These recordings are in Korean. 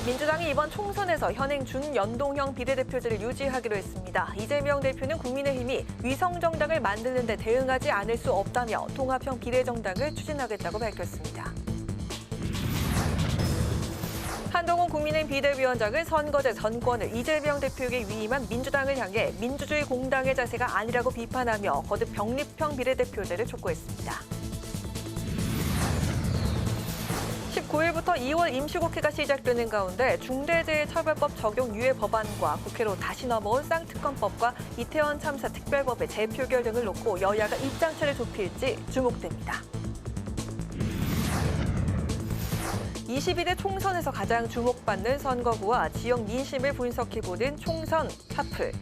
민주당이 이번 총선에서 현행 준연동형 비례대표제를 유지하기로 했습니다. 이재명 대표는 국민의힘이 위성정당을 만드는 데 대응하지 않을 수 없다며 통합형 비례정당을 추진하겠다고 밝혔습니다. 한동훈 국민의힘 비대위원장은 선거제 전권을 이재명 대표에게 위임한 민주당을 향해 민주주의 공당의 자세가 아니라고 비판하며 거듭 병립형 비례대표제를 촉구했습니다. 19일부터 2월 임시국회가 시작되는 가운데 중대재해처벌법 적용 유예 법안과 국회로 다시 넘어온 쌍특검법과 이태원 참사 특별법의 재표결 등을 놓고 여야가 입장차를 좁힐지 주목됩니다. 22대 총선에서 가장 주목받는 선거구와 지역 민심을 분석해보는 총선 샤플.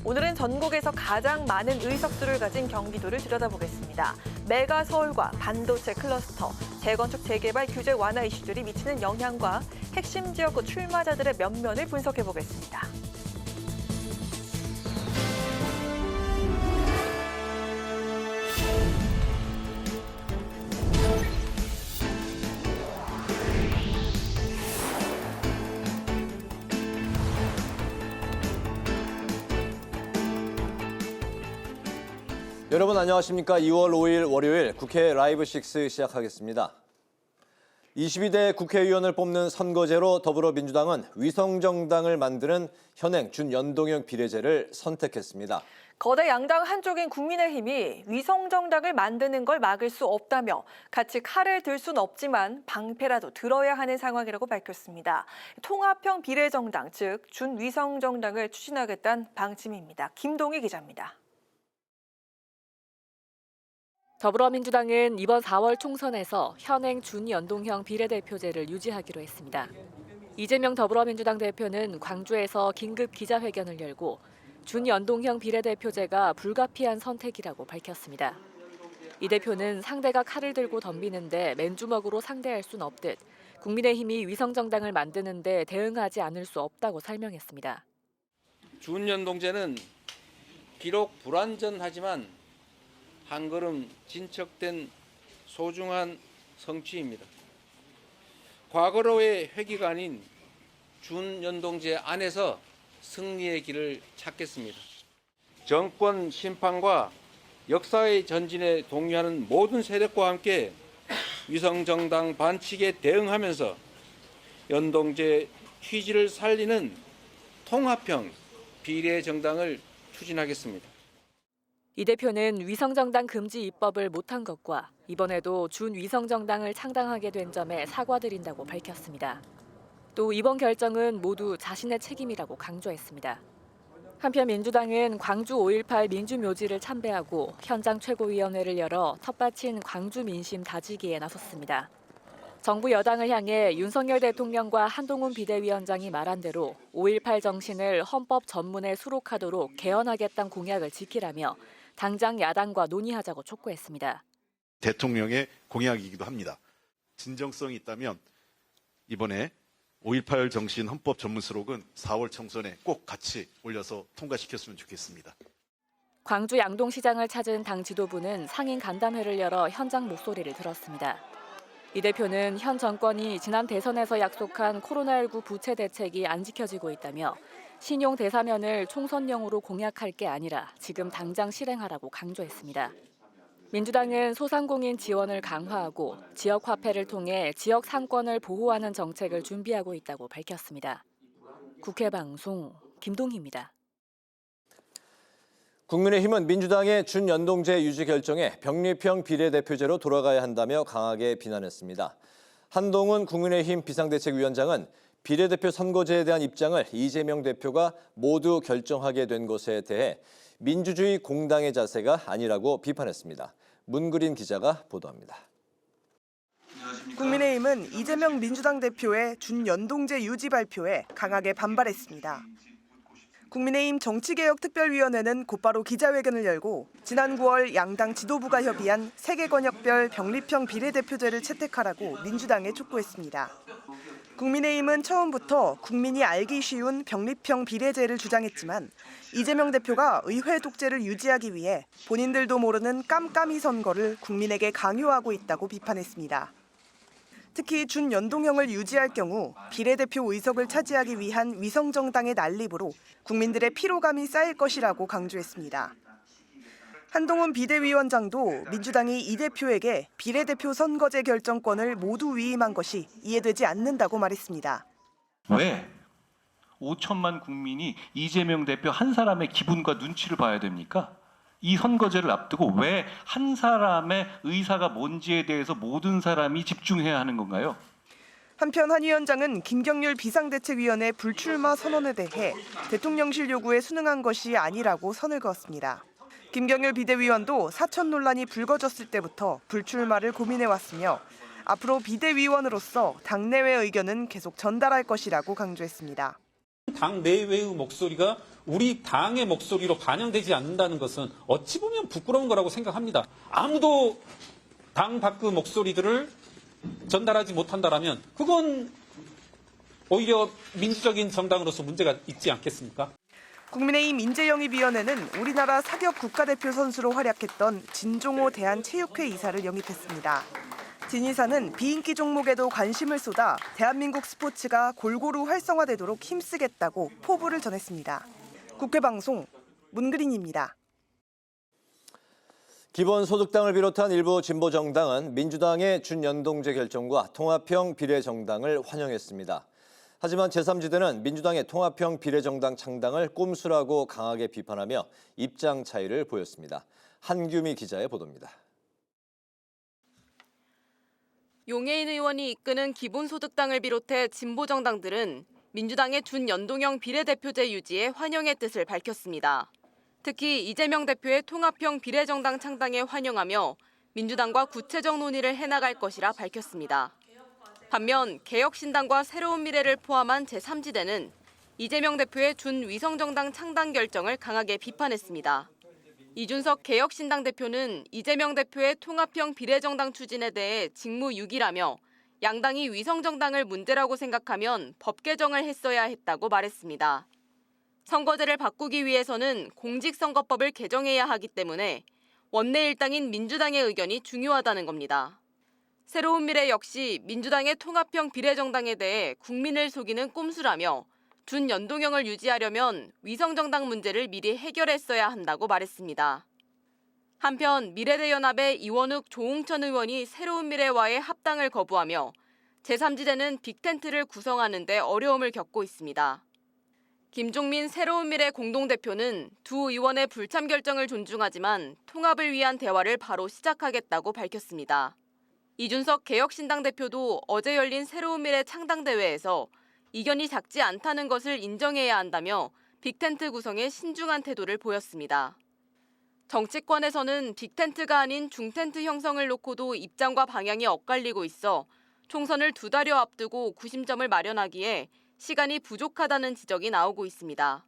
오늘은 전국에서 가장 많은 의석수를 가진 경기도를 들여다보겠습니다. 메가 서울과 반도체 클러스터, 재건축 재개발 규제 완화 이슈들이 미치는 영향과 핵심 지역구 출마자들의 면면을 분석해보겠습니다. 여러분 안녕하십니까? 2월 5일 월요일 국회 라이브 6 시작하겠습니다. 22대 국회의원을 뽑는 선거제로 더불어민주당은 위성정당을 만드는 현행 준연동형 비례제를 선택했습니다. 거대 양당 한쪽인 국민의힘이 위성정당을 만드는 걸 막을 수 없다며 같이 칼을 들 수는 없지만 방패라도 들어야 하는 상황이라고 밝혔습니다. 통합형 비례정당, 즉 준위성정당을 추진하겠다는 방침입니다. 김동희 기자입니다. 더불어민주당은 이번 4월 총선에서 현행 준연동형 비례대표제를 유지하기로 했습니다. 이재명 더불어민주당 대표는 광주에서 긴급 기자회견을 열고 준연동형 비례대표제가 불가피한 선택이라고 밝혔습니다. 이 대표는 상대가 칼을 들고 덤비는데 맨주먹으로 상대할 순 없듯 국민의힘이 위성정당을 만드는데 대응하지 않을 수 없다고 설명했습니다. 준연동제는 비록 불완전하지만 한 걸음 진척된 소중한 성취입니다. 과거로의 회귀가 아닌 준연동제 안에서 승리의 길을 찾겠습니다. 정권 심판과 역사의 전진에 동의하는 모든 세력과 함께 위성정당 반칙에 대응하면서 연동제 취지를 살리는 통합형 비례정당을 추진하겠습니다. 이 대표는 위성정당 금지 입법을 못한 것과 이번에도 준위성정당을 창당하게 된 점에 사과드린다고 밝혔습니다. 또 이번 결정은 모두 자신의 책임이라고 강조했습니다. 한편 민주당은 광주 5.18 민주묘지를 참배하고 현장 최고위원회를 열어 텃밭인 광주 민심 다지기에 나섰습니다. 정부 여당을 향해 윤석열 대통령과 한동훈 비대위원장이 말한 대로 5.18 정신을 헌법 전문에 수록하도록 개헌하겠다는 공약을 지키라며 당장 야당과 논의하자고 촉구했습니다. 대통령의 공약이기도 합니다. 진정성이 있다면 이번에 5.18 정신 헌법 전문 수록은 4월 총선에 꼭 같이 올려서 통과시켰으면 좋겠습니다. 광주 양동시장을 찾은 당 지도부는 상임 간담회를 열어 현장 목소리를 들었습니다. 이 대표는 현 정권이 지난 대선에서 약속한 코로나19 부채 대책이 안 지켜지고 있다며 신용 대사면을 총선용으로 공약할 게 아니라 지금 당장 실행하라고 강조했습니다. 민주당은 소상공인 지원을 강화하고 지역 화폐를 통해 지역 상권을 보호하는 정책을 준비하고 있다고 밝혔습니다. 국회 방송 김동희입니다. 국민의힘은 민주당의 준연동제 유지 결정에 병립형 비례대표제로 돌아가야 한다며 강하게 비난했습니다. 한동훈 국민의힘 비상대책위원장은 비례대표 선거제에 대한 입장을 이재명 대표가 모두 결정하게 된 것에 대해 민주주의 공당의 자세가 아니라고 비판했습니다. 문그린 기자가 보도합니다. 국민의힘은 이재명 민주당 대표의 준연동제 유지 발표에 강하게 반발했습니다. 국민의힘 정치개혁특별위원회는 곧바로 기자회견을 열고 지난 9월 양당 지도부가 협의한 세계권역별 병립형 비례대표제를 채택하라고 민주당에 촉구했습니다. 국민의힘은 처음부터 국민이 알기 쉬운 병립형 비례제를 주장했지만 이재명 대표가 의회 독재를 유지하기 위해 본인들도 모르는 깜깜이 선거를 국민에게 강요하고 있다고 비판했습니다. 특히 준연동형을 유지할 경우 비례대표 의석을 차지하기 위한 위성정당의 난립으로 국민들의 피로감이 쌓일 것이라고 강조했습니다. 한동훈 비대위원장도 민주당이 이 대표에게 비례대표 선거제 결정권을 모두 위임한 것이 이해되지 않는다고 말했습니다. 왜 5천만 국민이 이재명 대표 한 사람의 기분과 눈치를 봐야 됩니까? 이 선거제를 앞두고 왜 한 사람의 의사가 뭔지에 대해서 모든 사람이 집중해야 하는 건가요? 한편 한 위원장은 김경률 비상대책위원회 불출마 선언에 대해 대통령실 요구에 순응한 것이 아니라고 선을 그었습니다. 김경률 비대위원도 사천 논란이 불거졌을 때부터 불출마를 고민해왔으며 앞으로 비대위원으로서 당내외 의견은 계속 전달할 것이라고 강조했습니다. 당 내외의 목소리가 우리 당의 목소리로 반영되지 않는다는 것은 어찌 보면 부끄러운 거라고 생각합니다. 아무도 당 밖의 목소리들을 전달하지 못한다라면 그건 오히려 민주적인 정당으로서 문제가 있지 않겠습니까? 국민의힘 인재영입위원회는 우리나라 사격 국가대표 선수로 활약했던 진종호 대한체육회 이사를 영입했습니다. 진 이사는 비인기 종목에도 관심을 쏟아 대한민국 스포츠가 골고루 활성화되도록 힘쓰겠다고 포부를 전했습니다. 국회방송 문그린입니다. 기본소득당을 비롯한 일부 진보정당은 민주당의 준연동제 결정과 통합형 비례정당을 환영했습니다. 하지만 제3지대는 민주당의 통합형 비례정당 창당을 꼼수라고 강하게 비판하며 입장 차이를 보였습니다. 한규미 기자의 보도입니다. 용해인 의원이 이끄는 기본소득당을 비롯해 진보정당들은 민주당의 준연동형 비례대표제 유지에 환영의 뜻을 밝혔습니다. 특히 이재명 대표의 통합형 비례정당 창당에 환영하며 민주당과 구체적 논의를 해나갈 것이라 밝혔습니다. 반면 개혁신당과 새로운 미래를 포함한 제3지대는 이재명 대표의 준위성정당 창당 결정을 강하게 비판했습니다. 이준석 개혁신당 대표는 이재명 대표의 통합형 비례정당 추진에 대해 직무유기라며 양당이 위성정당을 문제라고 생각하면 법 개정을 했어야 했다고 말했습니다. 선거제를 바꾸기 위해서는 공직선거법을 개정해야 하기 때문에 원내 일당인 민주당의 의견이 중요하다는 겁니다. 새로운 미래 역시 민주당의 통합형 비례정당에 대해 국민을 속이는 꼼수라며 준연동형을 유지하려면 위성정당 문제를 미리 해결했어야 한다고 말했습니다. 한편 미래대연합의 이원욱 조홍천 의원이 새로운 미래와의 합당을 거부하며 제3지대는 빅텐트를 구성하는 데 어려움을 겪고 있습니다. 김종민 새로운 미래 공동대표는 두 의원의 불참 결정을 존중하지만 통합을 위한 대화를 바로 시작하겠다고 밝혔습니다. 이준석 개혁신당 대표도 어제 열린 새로운 미래 창당대회에서 이견이 작지 않다는 것을 인정해야 한다며 빅텐트 구성에 신중한 태도를 보였습니다. 정치권에서는 빅텐트가 아닌 중텐트 형성을 놓고도 입장과 방향이 엇갈리고 있어 총선을 2달여 앞두고 구심점을 마련하기에 시간이 부족하다는 지적이 나오고 있습니다.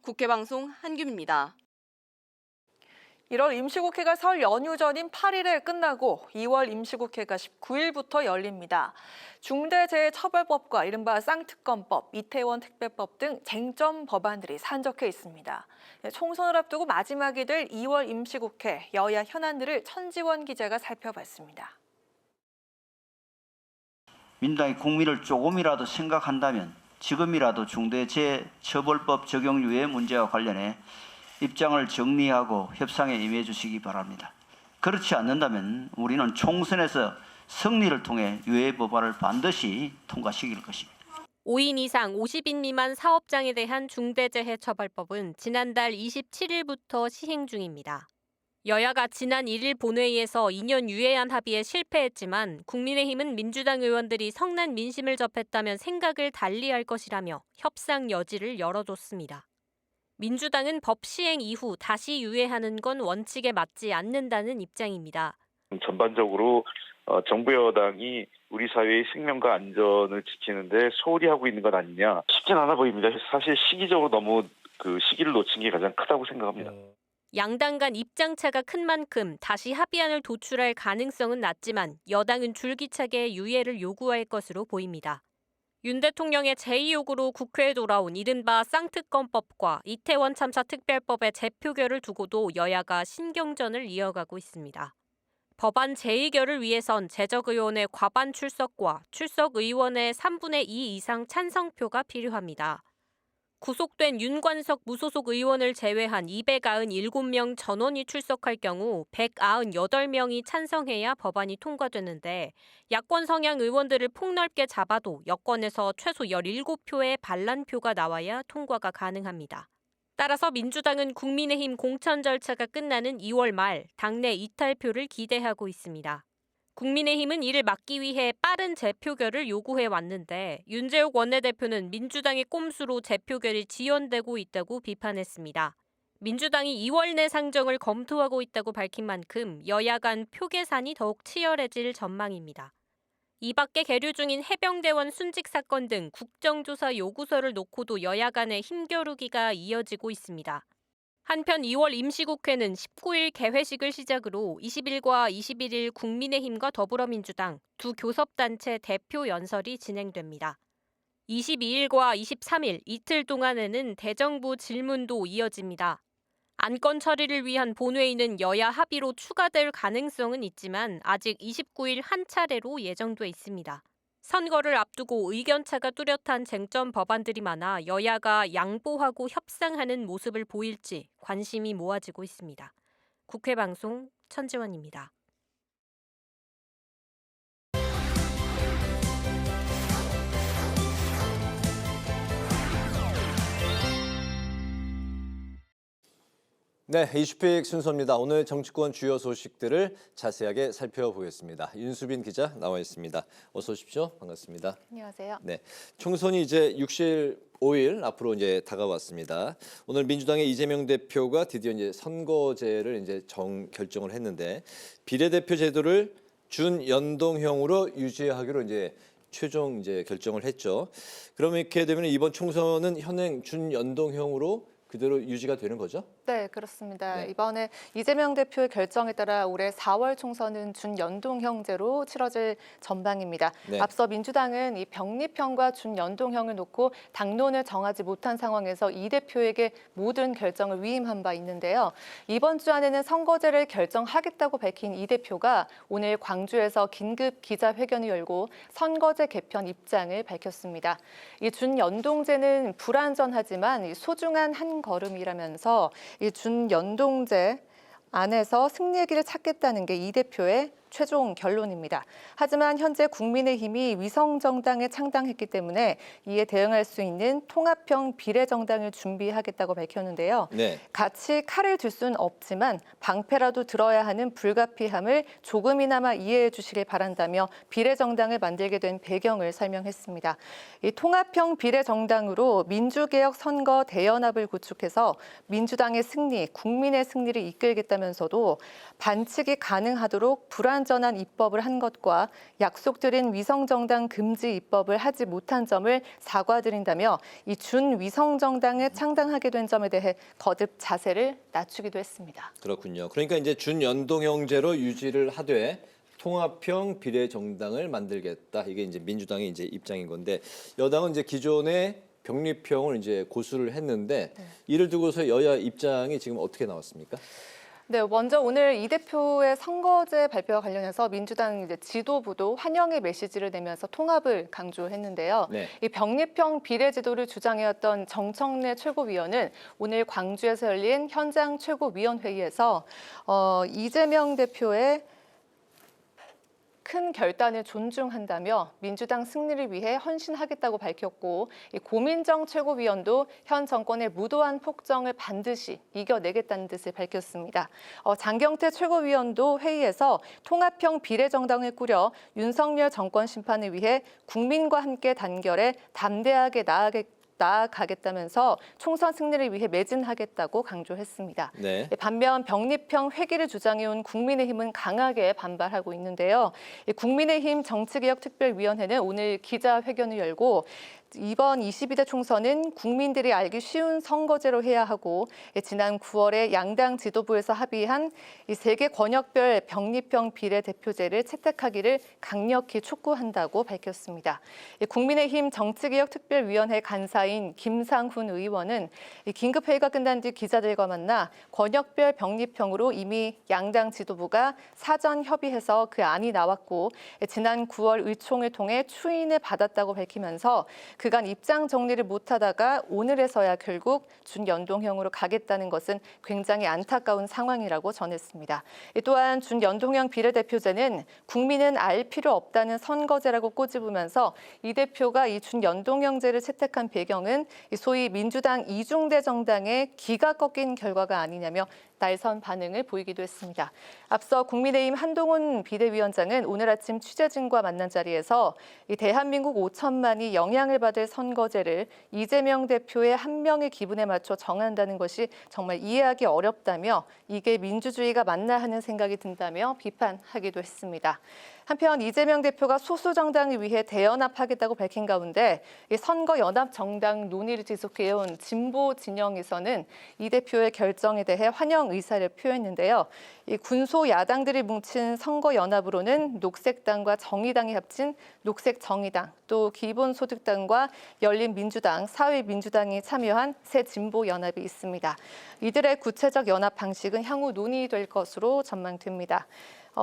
국회방송 한규미입니다. 1월 임시국회가 설 연휴 전인 8일에 끝나고 2월 임시국회가 19일부터 열립니다. 중대재해처벌법과 이른바 쌍특검법, 이태원 특별법 등 쟁점 법안들이 산적해 있습니다. 총선을 앞두고 마지막이 될 2월 임시국회, 여야 현안들을 천지원 기자가 살펴봤습니다. 민주당이 국민을 조금이라도 생각한다면 지금이라도 중대재해처벌법 적용유예 문제와 관련해 입장을 정리하고 협상에 임해 주시기 바랍니다. 그렇지 않는다면 우리는 총선에서 승리를 통해 유예 법안을 반드시 통과시킬 것입니다. 5인 이상 50인 미만 사업장에 대한 중대재해처벌법은 지난달 27일부터 시행 중입니다. 여야가 지난 1일 본회의에서 2년 유예안 합의에 실패했지만 국민의힘은 민주당 의원들이 성난 민심을 접했다면 생각을 달리할 것이라며 협상 여지를 열어줬습니다. 민주당은 법 시행 이후 다시 유예하는 건 원칙에 맞지 않는다는 입장입니다. 전반적으로 정부 여당이 우리 사회의 생명과 안전을 지키는데 소홀히 하고 있는 것 아니냐, 쉽진 않아 보입니다. 사실 시기적으로 너무 시기를 놓친 게 가장 크다고 생각합니다. 양당 간 입장차가 큰 만큼 다시 합의안을 도출할 가능성은 낮지만 여당은 줄기차게 유예를 요구할 것으로 보입니다. 윤 대통령의 제2요구로 국회에 돌아온 이른바 쌍특검법과 이태원 참사 특별법의 재표결을 두고도 여야가 신경전을 이어가고 있습니다. 법안 재의결을 위해선 재적의원의 과반 출석과 출석의원의 3분의 2 이상 찬성표가 필요합니다. 구속된 윤관석 무소속 의원을 제외한 297명 전원이 출석할 경우 198명이 찬성해야 법안이 통과되는데 야권 성향 의원들을 폭넓게 잡아도 여권에서 최소 17표의 반란표가 나와야 통과가 가능합니다. 따라서 민주당은 국민의힘 공천 절차가 끝나는 2월 말 당내 이탈표를 기대하고 있습니다. 국민의힘은 이를 막기 위해 빠른 재표결을 요구해 왔는데 윤재욱 원내대표는 민주당의 꼼수로 재표결이 지연되고 있다고 비판했습니다. 민주당이 2월 내 상정을 검토하고 있다고 밝힌 만큼 여야 간 표 계산이 더욱 치열해질 전망입니다. 이 밖에 계류 중인 해병대원 순직 사건 등 국정조사 요구서를 놓고도 여야 간의 힘겨루기가 이어지고 있습니다. 한편 2월 임시국회는 19일 개회식을 시작으로 20일과 21일 국민의힘과 더불어민주당 두 교섭단체 대표 연설이 진행됩니다. 22일과 23일 이틀 동안에는 대정부 질문도 이어집니다. 안건 처리를 위한 본회의는 여야 합의로 추가될 가능성은 있지만 아직 29일 한 차례로 예정돼 있습니다. 선거를 앞두고 의견차가 뚜렷한 쟁점 법안들이 많아 여야가 양보하고 협상하는 모습을 보일지 관심이 모아지고 있습니다. 국회방송 천지원입니다. 네, 이슈픽 순서입니다. 오늘 정치권 주요 소식들을 자세하게 살펴보겠습니다. 윤수빈 기자 나와 있습니다. 어서 오십시오. 반갑습니다. 안녕하세요. 네, 총선이 이제 65일 앞으로 이제 다가왔습니다. 오늘 민주당의 이재명 대표가 드디어 이제 선거제를 이제 결정을 했는데 비례대표 제도를 준연동형으로 유지하기로 이제 최종 이제 결정을 했죠. 그러면 이렇게 되면 이번 총선은 현행 준연동형으로 그대로 유지가 되는 거죠? 네, 그렇습니다. 네. 이번에 이재명 대표의 결정에 따라 올해 4월 총선은 준연동형제로 치러질 전망입니다. 네. 앞서 민주당은 이 병립형과 준연동형을 놓고 당론을 정하지 못한 상황에서 이 대표에게 모든 결정을 위임한 바 있는데요. 이번 주 안에는 선거제를 결정하겠다고 밝힌 이 대표가 오늘 광주에서 긴급 기자회견을 열고 선거제 개편 입장을 밝혔습니다. 이 준연동제는 불완전하지만 소중한 한 걸음이라면서 이 준연동제 안에서 승리의 길을 찾겠다는 게 이 대표의 최종 결론입니다. 하지만 현재 국민의힘이 위성정당을 창당했기 때문에 이에 대응할 수 있는 통합형 비례정당을 준비하겠다고 밝혔는데요. 네. 같이 칼을 들 수는 없지만 방패라도 들어야 하는 불가피함을 조금이나마 이해해 주시길 바란다며 비례정당을 만들게 된 배경을 설명했습니다. 이 통합형 비례정당으로 민주개혁 선거 대연합을 구축해서 민주당의 승리, 국민의 승리를 이끌겠다면서도 반칙이 가능하도록 불완전한 입법을 한 것과 약속드린 위성정당 금지 입법을 하지 못한 점을 사과드린다며 이 준위성정당을 창당하게 된 점에 대해 거듭 자세를 낮추기도 했습니다. 그렇군요. 그러니까 이제 준연동형제로 유지를 하되 통합형 비례정당을 만들겠다. 이게 이제 민주당의 이제 입장인 건데 여당은 이제 기존의 병립형을 이제 고수를 했는데 이를 두고서 여야 입장이 지금 어떻게 나왔습니까? 네, 먼저 오늘 이 대표의 선거제 발표와 관련해서 민주당 이제 지도부도 환영의 메시지를 내면서 통합을 강조했는데요. 네. 이 병립형 비례제도를 주장해왔던 정청래 최고위원은 오늘 광주에서 열린 현장 최고위원회의에서 이재명 대표의 큰 결단을 존중한다며 민주당 승리를 위해 헌신하겠다고 밝혔고 이 고민정 최고위원도 현 정권의 무도한 폭정을 반드시 이겨내겠다는 뜻을 밝혔습니다. 장경태 최고위원도 회의에서 통합형 비례정당을 꾸려 윤석열 정권 심판을 위해 국민과 함께 단결해 담대하게 나아가겠다면서 총선 승리를 위해 매진하겠다고 강조했습니다. 네. 반면 병립형 회기를 주장해온 국민의힘은 강하게 반발하고 있는데요. 국민의힘 정치개혁특별위원회는 오늘 기자회견을 열고 이번 22대 총선은 국민들이 알기 쉬운 선거제로 해야 하고 지난 9월에 양당 지도부에서 합의한 이 3개 권역별 병립형 비례대표제를 채택하기를 강력히 촉구한다고 밝혔습니다. 국민의힘 정치개혁특별위원회 간사인 김상훈 의원은 긴급회의가 끝난 뒤 기자들과 만나 권역별 병립형으로 이미 양당 지도부가 사전 협의해서 그 안이 나왔고 지난 9월 의총을 통해 추인을 받았다고 밝히면서 그간 입장 정리를 못하다가 오늘에서야 결국 준연동형으로 가겠다는 것은 굉장히 안타까운 상황이라고 전했습니다. 또한 준연동형 비례대표제는 국민은 알 필요 없다는 선거제라고 꼬집으면서 이 대표가 이 준연동형제를 채택한 배경은 소위 민주당 이중대 정당의 기가 꺾인 결과가 아니냐며 날선 반응을 보이기도 했습니다. 앞서 국민의힘 한동훈 비대위원장은 오늘 아침 취재진과 만난 자리에서 이 대한민국 5천만이 영향을 받을 선거제를 이재명 대표의 한 명의 기분에 맞춰 정한다는 것이 정말 이해하기 어렵다며 이게 민주주의가 맞나 하는 생각이 든다며 비판하기도 했습니다. 한편 이재명 대표가 소수 정당을 위해 대연합하겠다고 밝힌 가운데 이 선거 연합 정당 논의를 지속해온 진보 진영에서는 이 대표의 결정에 대해 환영 의사를 표했는데요. 이 군소 야당들이 뭉친 선거 연합으로는 녹색당과 정의당이 합친 녹색정의당, 또 기본소득당과 열린민주당, 사회민주당이 참여한 새 진보 연합이 있습니다. 이들의 구체적 연합 방식은 향후 논의될 것으로 전망됩니다.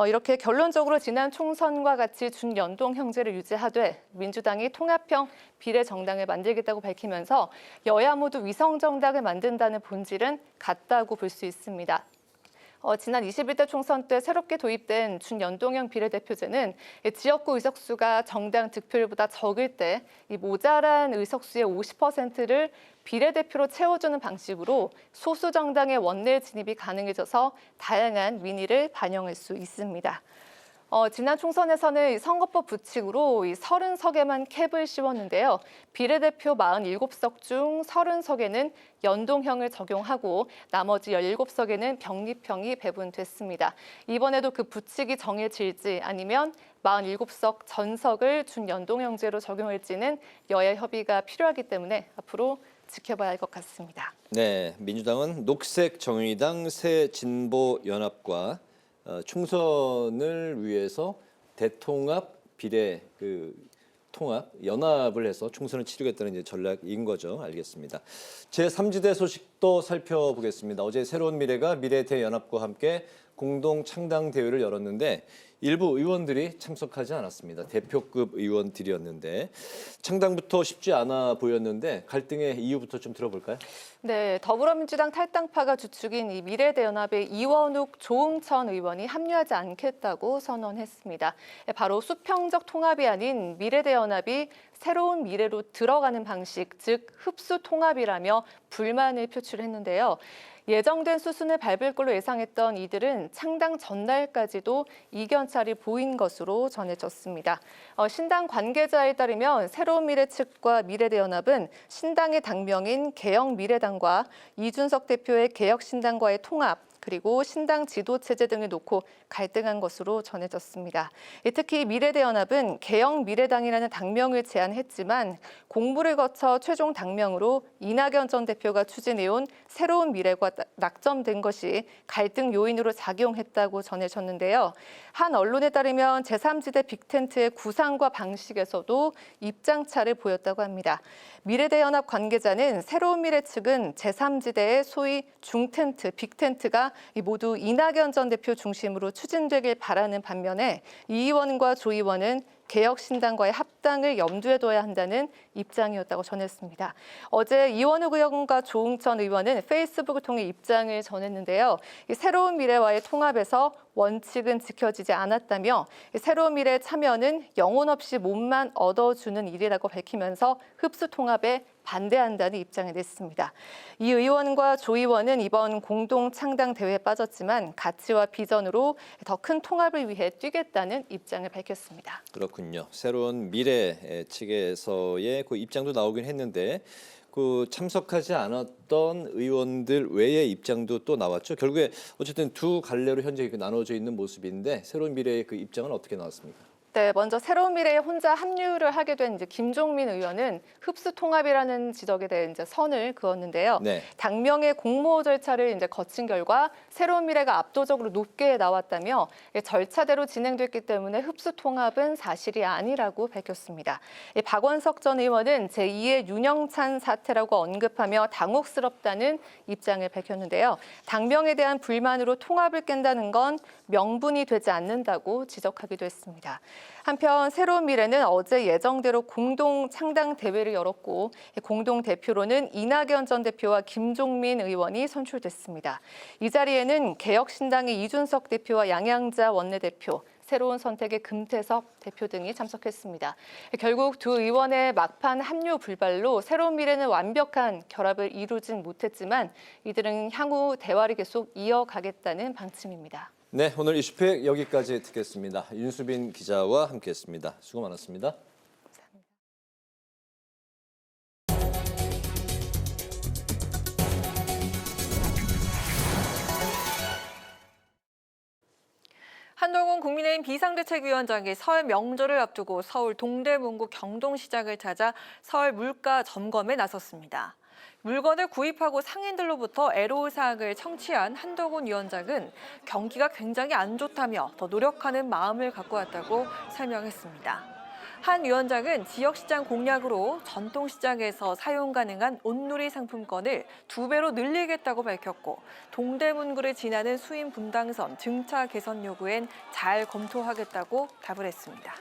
이렇게 결론적으로 지난 총선과 같이 준연동 형제를 유지하되 민주당이 통합형 비례정당을 만들겠다고 밝히면서 여야 모두 위성정당을 만든다는 본질은 같다고 볼 수 있습니다. 지난 21대 총선 때 새롭게 도입된 준연동형 비례대표제는 지역구 의석수가 정당 득표율보다 적을 때 이 모자란 의석수의 50%를 비례대표로 채워주는 방식으로 소수 정당의 원내 진입이 가능해져서 다양한 민의를 반영할 수 있습니다. 지난 총선에서는 선거법 부칙으로 30석에만 캡을 씌웠는데요. 비례대표 47석 중 30석에는 연동형을 적용하고 나머지 17석에는 병립형이 배분됐습니다. 이번에도 그 부칙이 정해질지 아니면 47석 전석을 준연동형제로 적용할지는 여야 협의가 필요하기 때문에 앞으로 지켜봐야 할 것 같습니다. 네, 민주당은 녹색정의당 새진보연합과 총선을 위해서 대통합 비례 통합 연합을 해서 총선을 치르겠다는 이제 전략인 거죠. 알겠습니다. 제3지대 소식도 살펴보겠습니다. 어제 새로운 미래가 미래대연합과 함께 공동 창당 대회를 열었는데 일부 의원들이 참석하지 않았습니다. 대표급 의원들이었는데 창당부터 쉽지 않아 보였는데 갈등의 이유부터 좀 들어볼까요? 네, 더불어민주당 탈당파가 주축인 이 미래대연합의 이원욱, 조응천 의원이 합류하지 않겠다고 선언했습니다. 바로 수평적 통합이 아닌 미래대연합이 새로운 미래로 들어가는 방식, 즉 흡수 통합이라며 불만을 표출했는데요. 예정된 수순을 밟을 걸로 예상했던 이들은 창당 전날까지도 이견차를 보인 것으로 전해졌습니다. 신당 관계자에 따르면 새로운 미래 측과 미래대연합은 신당의 당명인 개혁미래당과 이준석 대표의 개혁신당과의 통합, 그리고 신당 지도체제 등을 놓고 갈등한 것으로 전해졌습니다. 특히 미래대연합은 개혁미래당이라는 당명을 제안했지만 공부를 거쳐 최종 당명으로 이낙연 전 대표가 추진해온 새로운 미래가 낙점된 것이 갈등 요인으로 작용했다고 전해졌는데요. 한 언론에 따르면 제3지대 빅텐트의 구상과 방식에서도 입장차를 보였다고 합니다. 미래대연합 관계자는 새로운 미래 측은 제3지대의 소위 중텐트, 빅텐트가 모두 이낙연 전 대표 중심으로 추진되길 바라는 반면에 이 의원과 조 의원은 개혁신당과의 합당을 염두에 둬야 한다는 입장이었다고 전했습니다. 어제 이원욱 의원과 조응천 의원은 페이스북을 통해 입장을 전했는데요. 새로운 미래와의 통합에서 원칙은 지켜지지 않았다며 새로운 미래에 참여는 영혼 없이 몸만 얻어주는 일이라고 밝히면서 흡수 통합에 반대한다는 입장을 냈습니다. 이 의원과 조 의원은 이번 공동 창당 대회에 빠졌지만 가치와 비전으로 더 큰 통합을 위해 뛰겠다는 입장을 밝혔습니다. 그렇군요. 새로운 미래 측에서의 그 입장도 나오긴 했는데 그 참석하지 않았던 의원들 외의 입장도 또 나왔죠. 결국에 어쨌든 두 갈래로 현재 나눠져 있는 모습인데 새로운 미래의 그 입장은 어떻게 나왔습니까? 네, 먼저 새로운 미래에 혼자 합류를 하게 된 이제 김종민 의원은 흡수 통합이라는 지적에 대해 이제 선을 그었는데요. 네. 당명의 공모 절차를 이제 거친 결과 새로운 미래가 압도적으로 높게 나왔다며 절차대로 진행됐기 때문에 흡수 통합은 사실이 아니라고 밝혔습니다. 박원석 전 의원은 제2의 윤영찬 사태라고 언급하며 당혹스럽다는 입장을 밝혔는데요. 당명에 대한 불만으로 통합을 깬다는 건 명분이 되지 않는다고 지적하기도 했습니다. 한편 새로운 미래는 어제 예정대로 공동 창당 대회를 열었고 공동 대표로는 이낙연 전 대표와 김종민 의원이 선출됐습니다. 이 자리에는 개혁신당의 이준석 대표와 양양자 원내대표, 새로운 선택의 금태섭 대표 등이 참석했습니다. 결국 두 의원의 막판 합류 불발로 새로운 미래는 완벽한 결합을 이루진 못했지만 이들은 향후 대화를 계속 이어가겠다는 방침입니다. 네, 오늘 이슈팩 여기까지 듣겠습니다. 윤수빈 기자와 함께했습니다. 수고 많았습니다. 한동훈 국민의힘 비상대책위원장이 설 명절을 앞두고 서울 동대문구 경동시장을 찾아 설 물가 점검에 나섰습니다. 물건을 구입하고 상인들로부터 애로사항을 청취한 한동훈 위원장은 경기가 굉장히 안 좋다며 더 노력하는 마음을 갖고 왔다고 설명했습니다. 한 위원장은 지역시장 공약으로 전통시장에서 사용 가능한 온누리 상품권을 2배로 늘리겠다고 밝혔고 동대문구를 지나는 수인 분당선 증차 개선 요구엔 잘 검토하겠다고 답을 했습니다.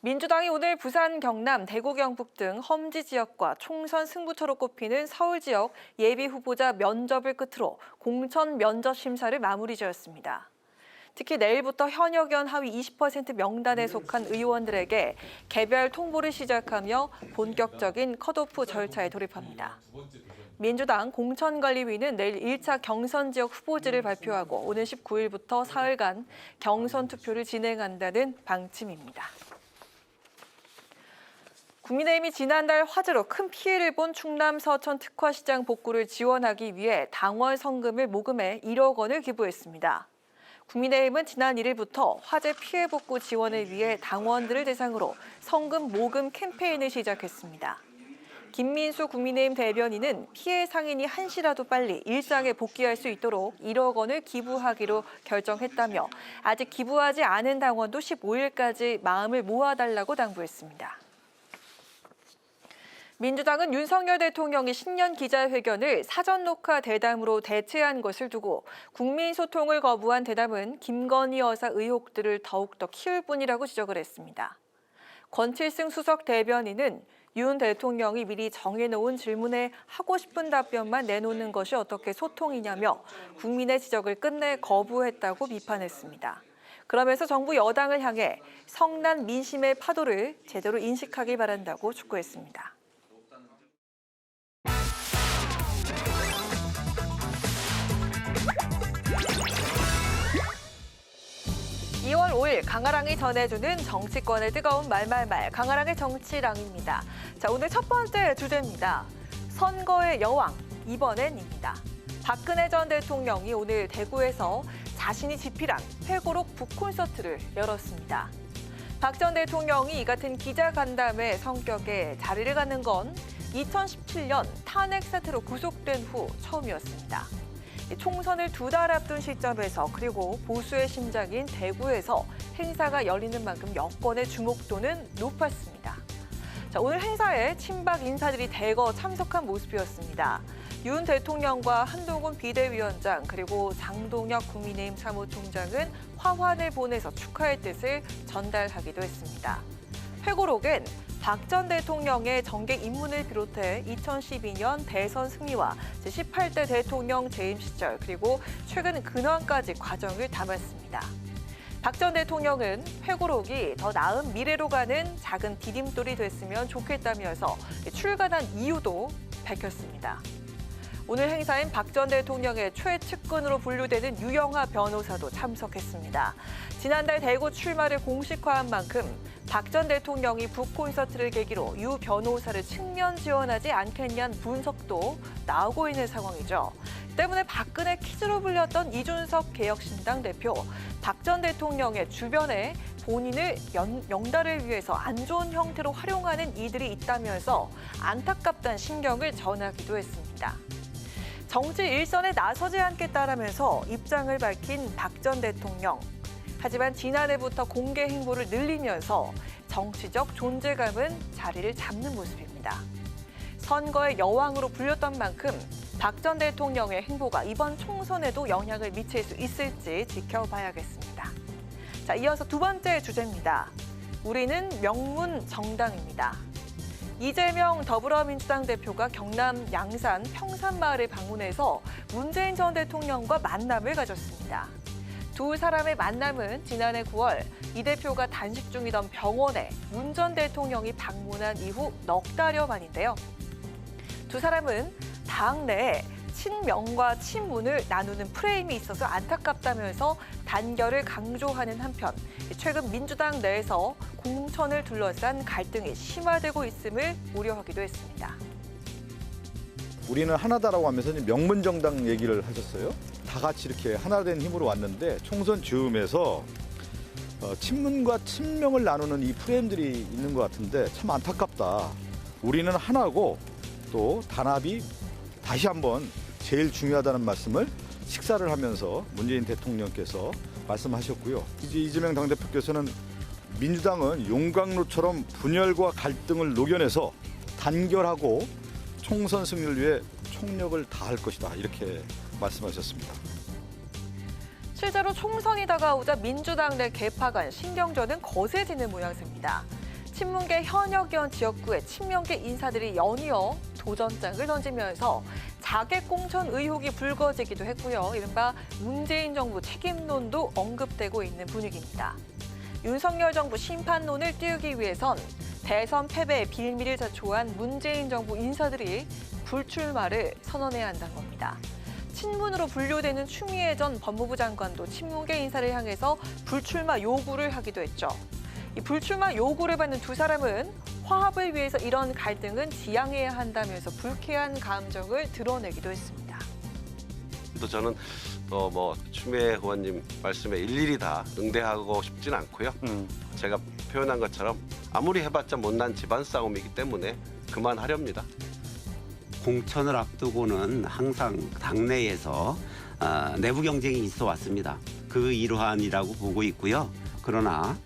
민주당이 오늘 부산, 경남, 대구, 경북 등 험지 지역과 총선 승부처로 꼽히는 서울 지역 예비 후보자 면접을 끝으로 공천 면접 심사를 마무리 지었습니다. 특히 내일부터 현역연 하위 20% 명단에 속한 의원들에게 개별 통보를 시작하며 본격적인 컷오프 절차에 돌입합니다. 민주당 공천관리위는 내일 1차 경선 지역 후보지를 발표하고 오는 19일부터 사흘간 경선 투표를 진행한다는 방침입니다. 국민의힘이 지난달 화재로 큰 피해를 본 충남 서천 특화시장 복구를 지원하기 위해 당원 성금을 모금해 1억 원을 기부했습니다. 국민의힘은 지난 1일부터 화재 피해 복구 지원을 위해 당원들을 대상으로 성금 모금 캠페인을 시작했습니다. 김민수 국민의힘 대변인은 피해 상인이 한시라도 빨리 일상에 복귀할 수 있도록 1억 원을 기부하기로 결정했다며 아직 기부하지 않은 당원도 15일까지 마음을 모아달라고 당부했습니다. 민주당은 윤석열 대통령이 신년 기자회견을 사전 녹화 대담으로 대체한 것을 두고 국민 소통을 거부한 대담은 김건희 여사 의혹들을 더욱더 키울 뿐이라고 지적을 했습니다. 권칠승 수석 대변인은 윤 대통령이 미리 정해놓은 질문에 하고 싶은 답변만 내놓는 것이 어떻게 소통이냐며 국민의 지적을 끝내 거부했다고 비판했습니다. 그러면서 정부 여당을 향해 성난 민심의 파도를 제대로 인식하기 바란다고 촉구했습니다. 2월 5일 강아랑이 전해주는 정치권의 뜨거운 말말말 강아랑의 정치랑입니다. 자, 오늘 첫 번째 주제입니다. 선거의 여왕, 이번엔입니다. 박근혜 전 대통령이 오늘 대구에서 자신이 집필한 회고록 북콘서트를 열었습니다. 박 전 대통령이 이 같은 기자간담회 성격의 자리를 갖는 건 2017년 탄핵 사태로 구속된 후 처음이었습니다. 총선을 2달 앞둔 시점에서 그리고 보수의 심장인 대구에서 행사가 열리는 만큼 여권의 주목도는 높았습니다. 자, 오늘 행사에 친박 인사들이 대거 참석한 모습이었습니다. 윤 대통령과 한동훈 비대위원장 그리고 장동혁 국민의힘 사무총장은 화환을 보내서 축하의 뜻을 전달하기도 했습니다. 회고록엔 박 전 대통령의 정계 입문을 비롯해 2012년 대선 승리와 제18대 대통령 재임 시절 그리고 최근 근황까지 과정을 담았습니다. 박 전 대통령은 회고록이 더 나은 미래로 가는 작은 디딤돌이 됐으면 좋겠다면서 출간한 이유도 밝혔습니다. 오늘 행사엔 박 전 대통령의 최측근으로 분류되는 유영하 변호사도 참석했습니다. 지난달 대구 출마를 공식화한 만큼 박 전 대통령이 북콘서트를 계기로 유 변호사를 측면 지원하지 않겠냐는 분석도 나오고 있는 상황이죠. 때문에 박근혜 퀴즈로 불렸던 이준석 개혁신당 대표, 박 전 대통령의 주변에 본인을 명달을 위해서 안 좋은 형태로 활용하는 이들이 있다면서 안타깝다는 심경을 전하기도 했습니다. 정치 일선에 나서지 않겠다라면서 입장을 밝힌 박 전 대통령. 하지만 지난해부터 공개 행보를 늘리면서 정치적 존재감은 자리를 잡는 모습입니다. 선거의 여왕으로 불렸던 만큼 박 전 대통령의 행보가 이번 총선에도 영향을 미칠 수 있을지 지켜봐야겠습니다. 자, 이어서 두 번째 주제입니다. 우리는 명문 정당입니다. 이재명 더불어민주당 대표가 경남 양산 평산마을을 방문해서 문재인 전 대통령과 만남을 가졌습니다. 두 사람의 만남은 지난해 9월 이 대표가 단식 중이던 병원에 문 전 대통령이 방문한 이후 넉 달여 만인데요. 두 사람은 당 내에 친명과 친문을 나누는 프레임이 있어서 안타깝다면서 단결을 강조하는 한편 최근 민주당 내에서 공천을 둘러싼 갈등이 심화되고 있음을 우려하기도 했습니다. 우리는 하나다라고 하면서 명문정당 얘기를 하셨어요. 다 같이 이렇게 하나된 힘으로 왔는데 총선 즈음에서 친문과 친명을 나누는 이 프레임들이 있는 것 같은데 참 안타깝다. 우리는 하나고 또 단합이 다시 한번 제일 중요하다는 말씀을 식사를 하면서 문재인 대통령께서 말씀하셨고요. 이제 이재명 당대표께서는 민주당은 용광로처럼 분열과 갈등을 녹여내서 단결하고 총선 승리를 위해 총력을 다할 것이다. 이렇게 말씀하셨습니다. 실제로 총선이 다가오자 민주당 내 계파 간 신경전은 거세지는 모양새입니다. 친문계 현역 의원 지역구에 친명계 인사들이 연이어 도전장을 던지면서 자객 공천 의혹이 불거지기도 했고요. 이른바 문재인 정부 책임론도 언급되고 있는 분위기입니다. 윤석열 정부 심판론을 띄우기 위해선 대선 패배의 빌미를 자초한 문재인 정부 인사들이 불출마를 선언해야 한다는 겁니다. 친문으로 분류되는 추미애 전 법무부 장관도 친문계 인사를 향해서 불출마 요구를 하기도 했죠. 이 불출마 요구를 받는 두 사람은 화합을 위해서 이런 갈등은 지양해야 한다면서 불쾌한 감정을 드러내기도 했습니다. 또 저는 또 추미애 의원님 말씀에 일일이 다 응대하고 싶진 않고요. 제가 표현한 것처럼 아무리 해봤자 못난 집안 싸움이기 때문에 그만하렵니다. 공천을 앞두고는 항상 당내에서 내부 경쟁이 있어 왔습니다. 그 일환이라고 보고 있고요. 그러나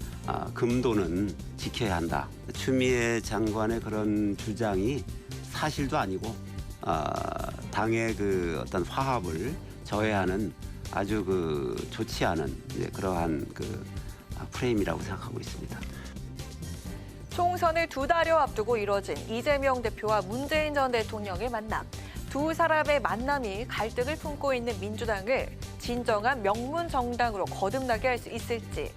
금도는 지켜야 한다. 추미애 장관의 그런 주장이 사실도 아니고 당의 그 어떤 화합을 저해하는 아주 좋지 않은 그러한 프레임이라고 생각하고 있습니다. 총선을 두 달여 앞두고 이뤄진 이재명 대표와 문재인 전 대통령의 만남. 두 사람의 만남이 갈등을 품고 있는 민주당을 진정한 명문 정당으로 거듭나게 할 수 있을지,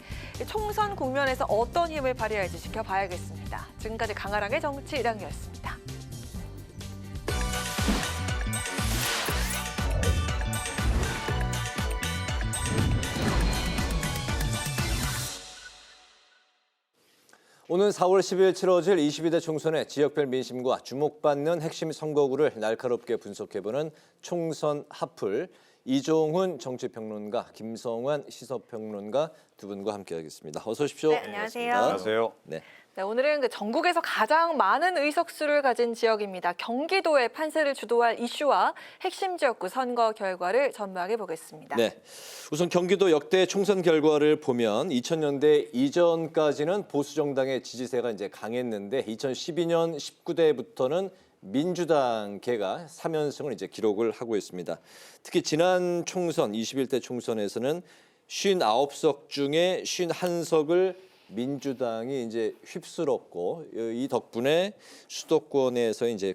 총선 국면에서 어떤 힘을 발휘할지 지켜봐야겠습니다. 지금까지 강아랑의 정치일항이었습니다. 오는 4월 10일 치러질 22대 총선의 지역별 민심과 주목받는 핵심 선거구를 날카롭게 분석해보는 총선 핫플. 이종훈 정치평론가, 김성환 시사평론가 두 분과 함께하겠습니다. 어서 오십시오. 네, 안녕하세요. 안녕하세요. 네. 네, 오늘은 전국에서 가장 많은 의석수를 가진 지역입니다. 경기도의 판세를 주도할 이슈와 핵심 지역구 선거 결과를 전망해 보겠습니다. 네, 우선 경기도 역대 총선 결과를 보면 2000년대 이전까지는 보수 정당의 지지세가 이제 강했는데 2012년 19대부터는 민주당계가 3연승을 이제 기록을 하고 있습니다. 특히 지난 총선 21대 총선에서는 59석 중에 51석을 민주당이 이제 휩쓸었고 이 덕분에 수도권에서 이제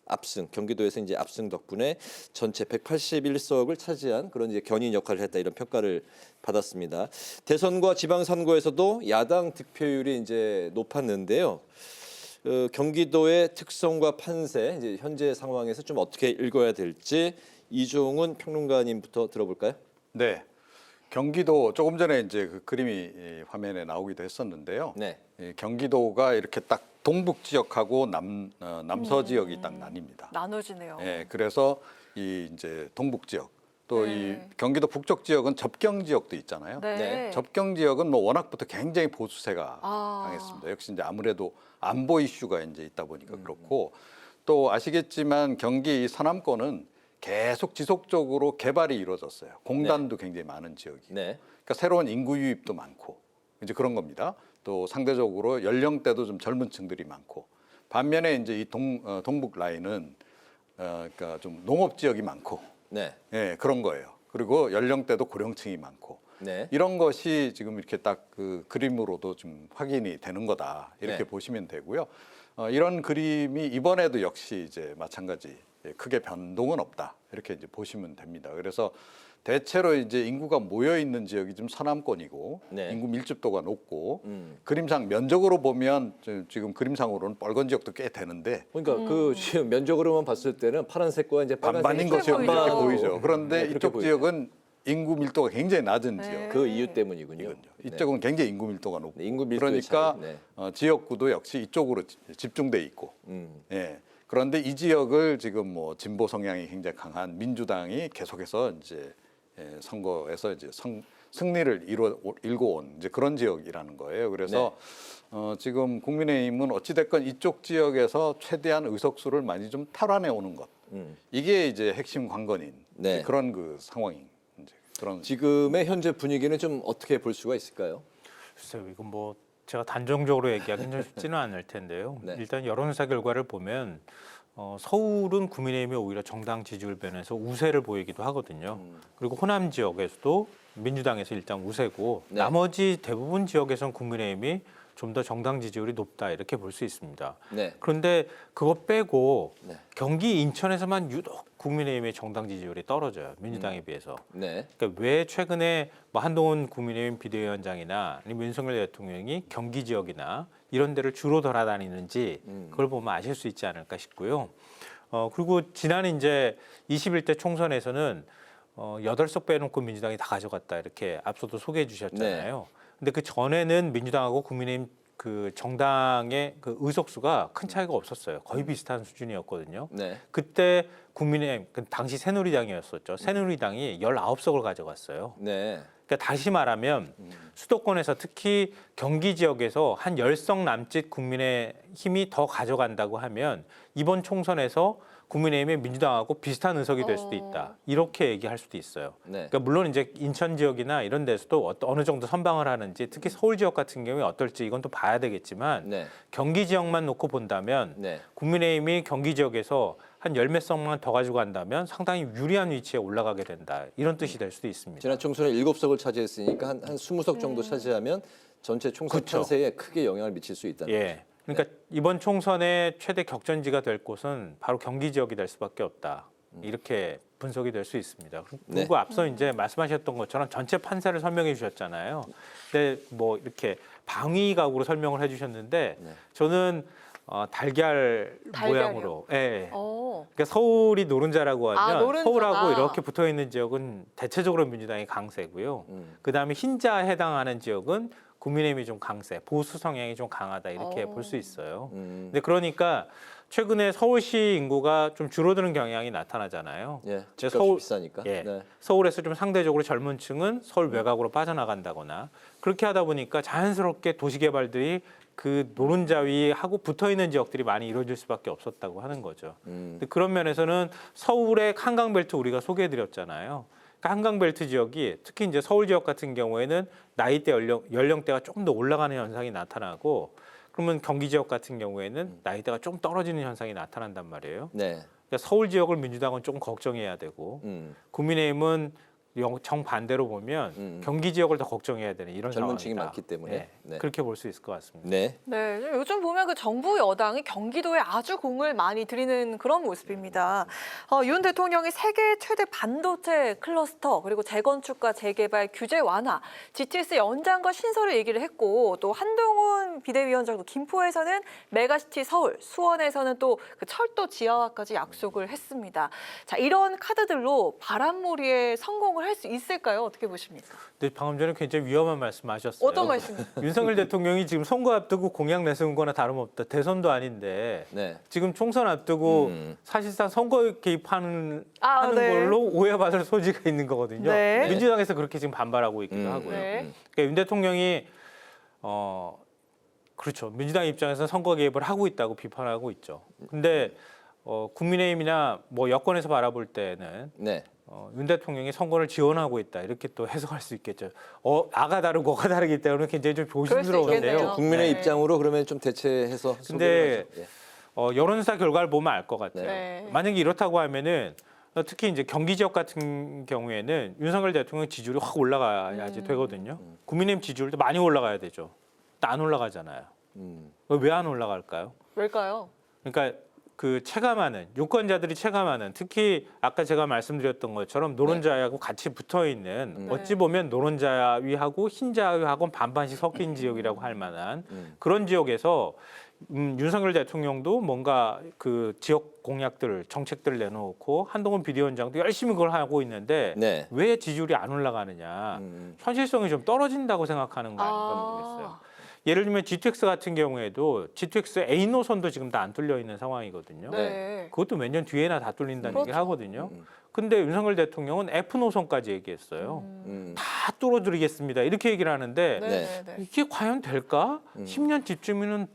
압승, 경기도에서 이제 압승 덕분에 전체 181석을 차지한 그런 이제 견인 역할을 했다, 이런 평가를 받았습니다. 대선과 지방선거에서도 야당 득표율이 이제 높았는데요. 경기도의 특성과 판세, 이제 현재 상황에서 좀 어떻게 읽어야 될지 이종훈 평론가님부터 들어볼까요? 네. 경기도 조금 전에 이제 그 그림이 화면에 나오기도 했었는데요. 네. 경기도가 이렇게 딱 동북 지역하고 남서 지역이 딱 나뉩니다. 나눠지네요. 예, 그래서 이 이제 동북 지역 또 이 네. 경기도 북쪽 지역은 접경 지역도 있잖아요. 네. 접경 지역은 뭐 워낙부터 굉장히 보수세가 아. 강했습니다. 역시 이제 아무래도 안보 이슈가 이제 있다 보니까 그렇고 또 아시겠지만 경기 이 서남권은 계속 지속적으로 개발이 이루어졌어요. 공단도 굉장히 많은 지역이고, 네. 그러니까 새로운 인구 유입도 많고 이제 그런 겁니다. 또 상대적으로 연령대도 좀 젊은 층들이 많고 반면에 이제 이 동북 라인은 그러니까 좀 농업 지역이 많고, 네. 예, 그런 거예요. 그리고 연령대도 고령층이 많고 네. 이런 것이 지금 이렇게 딱 그 그림으로도 좀 확인이 되는 거다 이렇게 네. 보시면 되고요. 이런 그림이 이번에도 역시 이제 마찬가지 크게 변동은 없다 이렇게 이제 보시면 됩니다. 그래서 대체로 이제 인구가 모여 있는 지역이 좀 서남권이고 네. 인구 밀집도가 높고 그림상 면적으로 보면 지금 그림상으로는 빨간 지역도 꽤 되는데 그러니까 그 지금 면적으로만 봤을 때는 파란색과 이제 반반인 빨간색이 것이 이렇게 보이죠. 그런데 네, 그렇게 이쪽 보이죠. 지역은 인구 밀도가 굉장히 낮은 네. 지역. 그 이유 때문이군요. 이쪽은 굉장히 인구 밀도가 높고 네, 인구 밀도의 그러니까 차이. 네. 지역구도 역시 이쪽으로 집중돼 있고 예. 그런데 이 지역을 지금 뭐 진보 성향이 굉장히 강한 민주당이 계속해서 이제 선거에서 이제 승리를 일궈온 이제 그런 지역이라는 거예요. 그래서 지금 국민의힘은 어찌됐건 이쪽 지역에서 최대한 의석수를 많이 좀 탈환해 오는 것. 이게 이제 핵심 관건인 네. 그런 그 상황인 이제 그런 지금의 현재 분위기는 좀 어떻게 볼 수가 있을까요? 글쎄요, 이건 뭐 제가 단정적으로 얘기하기는 쉽지는 않을 텐데요. 네. 일단 여론조사 결과를 보면 서울은 국민의힘이 오히려 정당 지지율 면에서 우세를 보이기도 하거든요. 그리고 호남 지역에서도 민주당에서 일단 우세고 네. 나머지 대부분 지역에서는 국민의힘이 좀 더 정당 지지율이 높다 이렇게 볼 수 있습니다. 네. 그런데 그거 빼고 네. 경기 인천에서만 유독 국민의힘의 정당 지지율이 떨어져요. 민주당에 비해서. 네. 그러니까 왜 최근에 뭐 한동훈 국민의힘 비대위원장이나 아니면 윤석열 대통령이 경기 지역이나 이런 데를 주로 돌아다니는지 그걸 보면 아실 수 있지 않을까 싶고요. 그리고 지난 이제 21대 총선에서는 8석 빼놓고 민주당이 다 가져갔다 이렇게 앞서도 소개해 주셨잖아요. 근데 그 전에는 민주당하고 국민의힘 그 정당의 그 의석수가 큰 차이가 없었어요. 거의 비슷한 수준이었거든요. 네. 그때 국민의힘 그 당시 새누리당이었었죠. 새누리당이 19석을 가져갔어요. 네. 그러니까 다시 말하면 수도권에서 특히 경기 지역에서 한 10석 남짓 국민의힘이 더 가져간다고 하면 이번 총선에서 국민의힘이 민주당하고 비슷한 의석이 될 수도 있다. 이렇게 얘기할 수도 있어요. 네. 그러니까 물론 이제 인천 지역이나 이런 데서도 어느 정도 선방을 하는지 특히 서울 지역 같은 경우에 어떨지 이건 또 봐야 되겠지만 네. 경기 지역만 놓고 본다면 네. 국민의힘이 경기 지역에서 한 10몇 석만 더 가지고 간다면 상당히 유리한 위치에 올라가게 된다. 이런 뜻이 될 수도 있습니다. 지난 총선에 7석을 차지했으니까 한 20석 정도 차지하면 전체 총선 그렇죠. 판세에 크게 영향을 미칠 수 있다는 거죠. 그러니까 이번 총선의 최대 격전지가 될 곳은 바로 경기 지역이 될 수밖에 없다. 이렇게 분석이 될 수 있습니다. 그리고 앞서 이제 말씀하셨던 것처럼 전체 판세를 설명해 주셨잖아요. 근데 뭐 이렇게 방위각으로 설명을 해주셨는데 저는 달걀 모양으로. 예. 그러니까 서울이 노른자라고 하면 노른자다. 서울하고 이렇게 붙어 있는 지역은 대체적으로 민주당이 강세고요. 그다음에 흰자에 해당하는 지역은 국민의힘이 좀 강세, 보수 성향이 좀 강하다 이렇게 볼 수 있어요. 근데 그러니까 최근에 서울시 인구가 좀 줄어드는 경향이 나타나잖아요. 예, 집값이 비싸니까. 예, 네. 서울에서 좀 상대적으로 젊은 층은 서울 외곽으로 빠져나간다거나 그렇게 하다 보니까 자연스럽게 도시 개발들이 그 노른자 위하고 붙어 있는 지역들이 많이 이루어질 수밖에 없었다고 하는 거죠. 근데 그런 면에서는 서울의 한강벨트 우리가 소개해드렸잖아요. 그러니까 한강벨트 지역이 특히 이제 서울 지역 같은 경우에는 나이대 연령대가 조금 더 올라가는 현상이 나타나고 그러면 경기 지역 같은 경우에는 나이대가 좀 떨어지는 현상이 나타난단 말이에요. 네. 그러니까 서울 지역을 민주당은 조금 걱정해야 되고 국민의힘은 정반대로 보면 경기 지역을 더 걱정해야 되는 이런 젊은 층이 상황이다. 많기 때문에. 네. 그렇게 볼 수 있을 것 같습니다. 네. 네, 요즘 보면 그 정부 여당이 경기도에 아주 공을 많이 들이는 그런 모습입니다. 윤 대통령이 세계 최대 반도체 클러스터 그리고 재건축과 재개발 규제 완화, GTS 연장과 신설을 얘기를 했고 또 한동훈 김웅겸 비대위원장도 김포에서는 메가시티 서울, 수원에서는 또 그 철도 지하화까지 약속을 했습니다. 자, 이런 카드들로 바람몰이에 성공을 할 수 있을까요? 어떻게 보십니까? 근데 방금 전에 굉장히 위험한 말씀하셨어요. 어떤 말씀이세요? 윤석열 대통령이 지금 선거 앞두고 공약 내세운 거나 다름없다. 대선도 아닌데 네. 지금 총선 앞두고 사실상 선거 개입하는 하는 네. 걸로 오해받을 소지가 있는 거거든요. 네. 민주당에서 그렇게 지금 반발하고 있기도 하고요. 네. 그러니까 윤 대통령이 그렇죠. 민주당 입장에서 선거 개입을 하고 있다고 비판하고 있죠. 근데 국민의힘이나 뭐 여권에서 바라볼 때는 네. 윤 대통령이 선거를 지원하고 있다 이렇게 또 해석할 수 있겠죠. 아가 다르고 어가 다르기 때문에 굉장히 좀 조심스러운데요. 국민의 네. 입장으로 그러면 좀 대체해서 근데 소개를 하죠. 여론조사 결과를 보면 알 것 같아요. 네. 만약에 이렇다고 하면은 특히 이제 경기 지역 같은 경우에는 윤석열 대통령 지지율이 확 올라가야지 되거든요. 국민의힘 지지율도 많이 올라가야 되죠. 안 올라가잖아요. 왜 안 올라갈까요? 왜일까요? 그러니까 그 체감하는 유권자들이 체감하는 특히 아까 제가 말씀드렸던 것처럼 노른자위하고 같이 붙어 있는 어찌 보면 노른자위하고 흰자위하고는 반반씩 섞인 지역이라고 할 만한 그런 지역에서 윤석열 대통령도 뭔가 그 지역 공약들 정책들을 내놓고 한동훈 비대위원장도 열심히 그걸 하고 있는데 네. 왜 지지율이 안 올라가느냐 현실성이 좀 떨어진다고 생각하는 거 아닌가 모르겠어요. 예를 들면 GTX 같은 경우에도 GTX A 노선도 지금 다 안 뚫려 있는 상황이거든요. 네. 그것도 몇 년 뒤에나 다 뚫린다는 그렇죠. 얘기를 하거든요. 근데 윤석열 대통령은 F 노선까지 얘기했어요. 다 뚫어드리겠습니다. 이렇게 얘기를 하는데 네. 이게 과연 될까? 10년 뒤쯤이면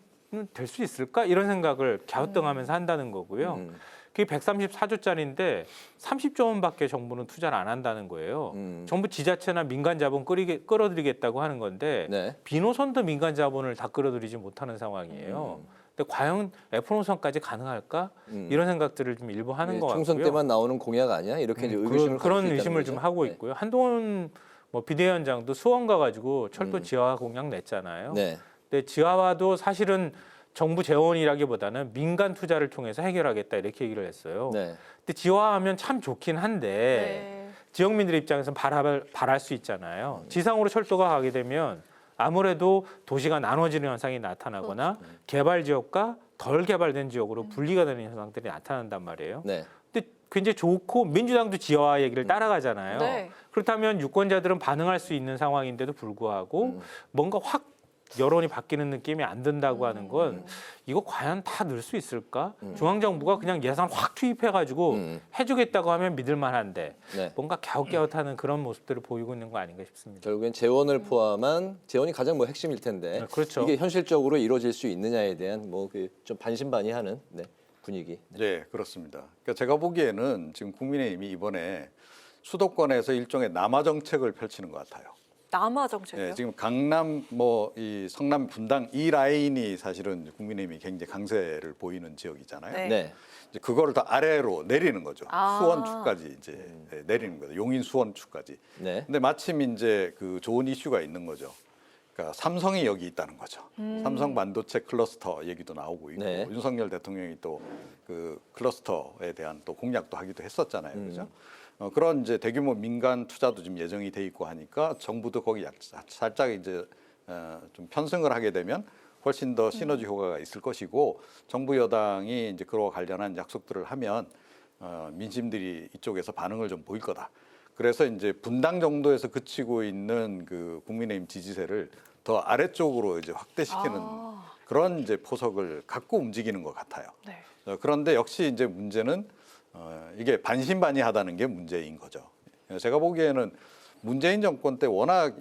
될 수 있을까? 이런 생각을 갸우뚱하면서 한다는 거고요. 그게 134조짜리인데 30조 원밖에 정부는 투자를 안 한다는 거예요. 정부 지자체나 민간 자본 끌어들이겠다고 하는 건데 네. B노선도 민간 자본을 다 끌어들이지 못하는 상황이에요. 근데 과연 F노선까지 가능할까? 이런 생각들을 좀 일부 하는 것 같고요. 총선 때만 나오는 공약 아니야? 이렇게 이제 의구심을 그런 가질 수 의심을 있다는 좀 거죠. 하고 네. 있고요. 한동훈 뭐 비대위원장도 수원 가가지고 철도 지하화 공약 냈잖아요. 네. 근데 지하화도 사실은 정부 재원이라기보다는 민간 투자를 통해서 해결하겠다 이렇게 얘기를 했어요. 네. 근데 지하화하면 참 좋긴 한데 지역민들 입장에서는 바랄 수 있잖아요. 지상으로 철도가 가게 되면 아무래도 도시가 나눠지는 현상이 나타나거나 개발 지역과 덜 개발된 지역으로 분리가 되는 현상들이 나타난단 말이에요. 네. 근데 굉장히 좋고 민주당도 지하화 얘기를 따라가잖아요. 네. 그렇다면 유권자들은 반응할 수 있는 상황인데도 불구하고 뭔가 확 여론이 바뀌는 느낌이 안 든다고 하는 건 이거 과연 다 넣을 수 있을까? 중앙정부가 그냥 예산 확 투입해가지고 해주겠다고 하면 믿을 만한데 네. 뭔가 갸웃갸웃하는 그런 모습들을 보이고 있는 거 아닌가 싶습니다. 결국엔 재원을 포함한 재원이 가장 뭐 핵심일 텐데 네, 그렇죠. 이게 현실적으로 이루어질 수 있느냐에 대한 뭐 좀 반신반의하는 분위기. 네, 그렇습니다. 그러니까 제가 보기에는 지금 국민의힘이 이번에 수도권에서 일종의 남하 정책을 펼치는 것 같아요. 남하 정책이요? 네, 지금 강남 이 성남 분당 이 라인이 사실은 국민의힘이 굉장히 강세를 보이는 지역이잖아요. 네. 네. 이제 그거를 더 아래로 내리는 거죠. 아. 수원축까지 이제 내리는 거죠. 용인 수원축까지. 네. 근데 마침 이제 그 좋은 이슈가 있는 거죠. 그러니까 삼성이 여기 있다는 거죠. 삼성 반도체 클러스터 얘기도 나오고 있고 네. 윤석열 대통령이 또 그 클러스터에 대한 또 공약도 하기도 했었잖아요. 그죠? 그런 이제 대규모 민간 투자도 지금 예정이 돼 있고 하니까 정부도 거기 살짝 이제 좀 편승을 하게 되면 훨씬 더 시너지 효과가 있을 것이고 정부 여당이 이제 그와 관련한 약속들을 하면 민심들이 이쪽에서 반응을 좀 보일 거다. 그래서 이제 분당 정도에서 그치고 있는 그 국민의힘 지지세를 더 아래쪽으로 이제 확대시키는 그런 이제 포석을 갖고 움직이는 것 같아요. 네. 그런데 역시 이제 문제는 이게 반신반의하다는 게 문제인 거죠. 제가 보기에는 문재인 정권 때 워낙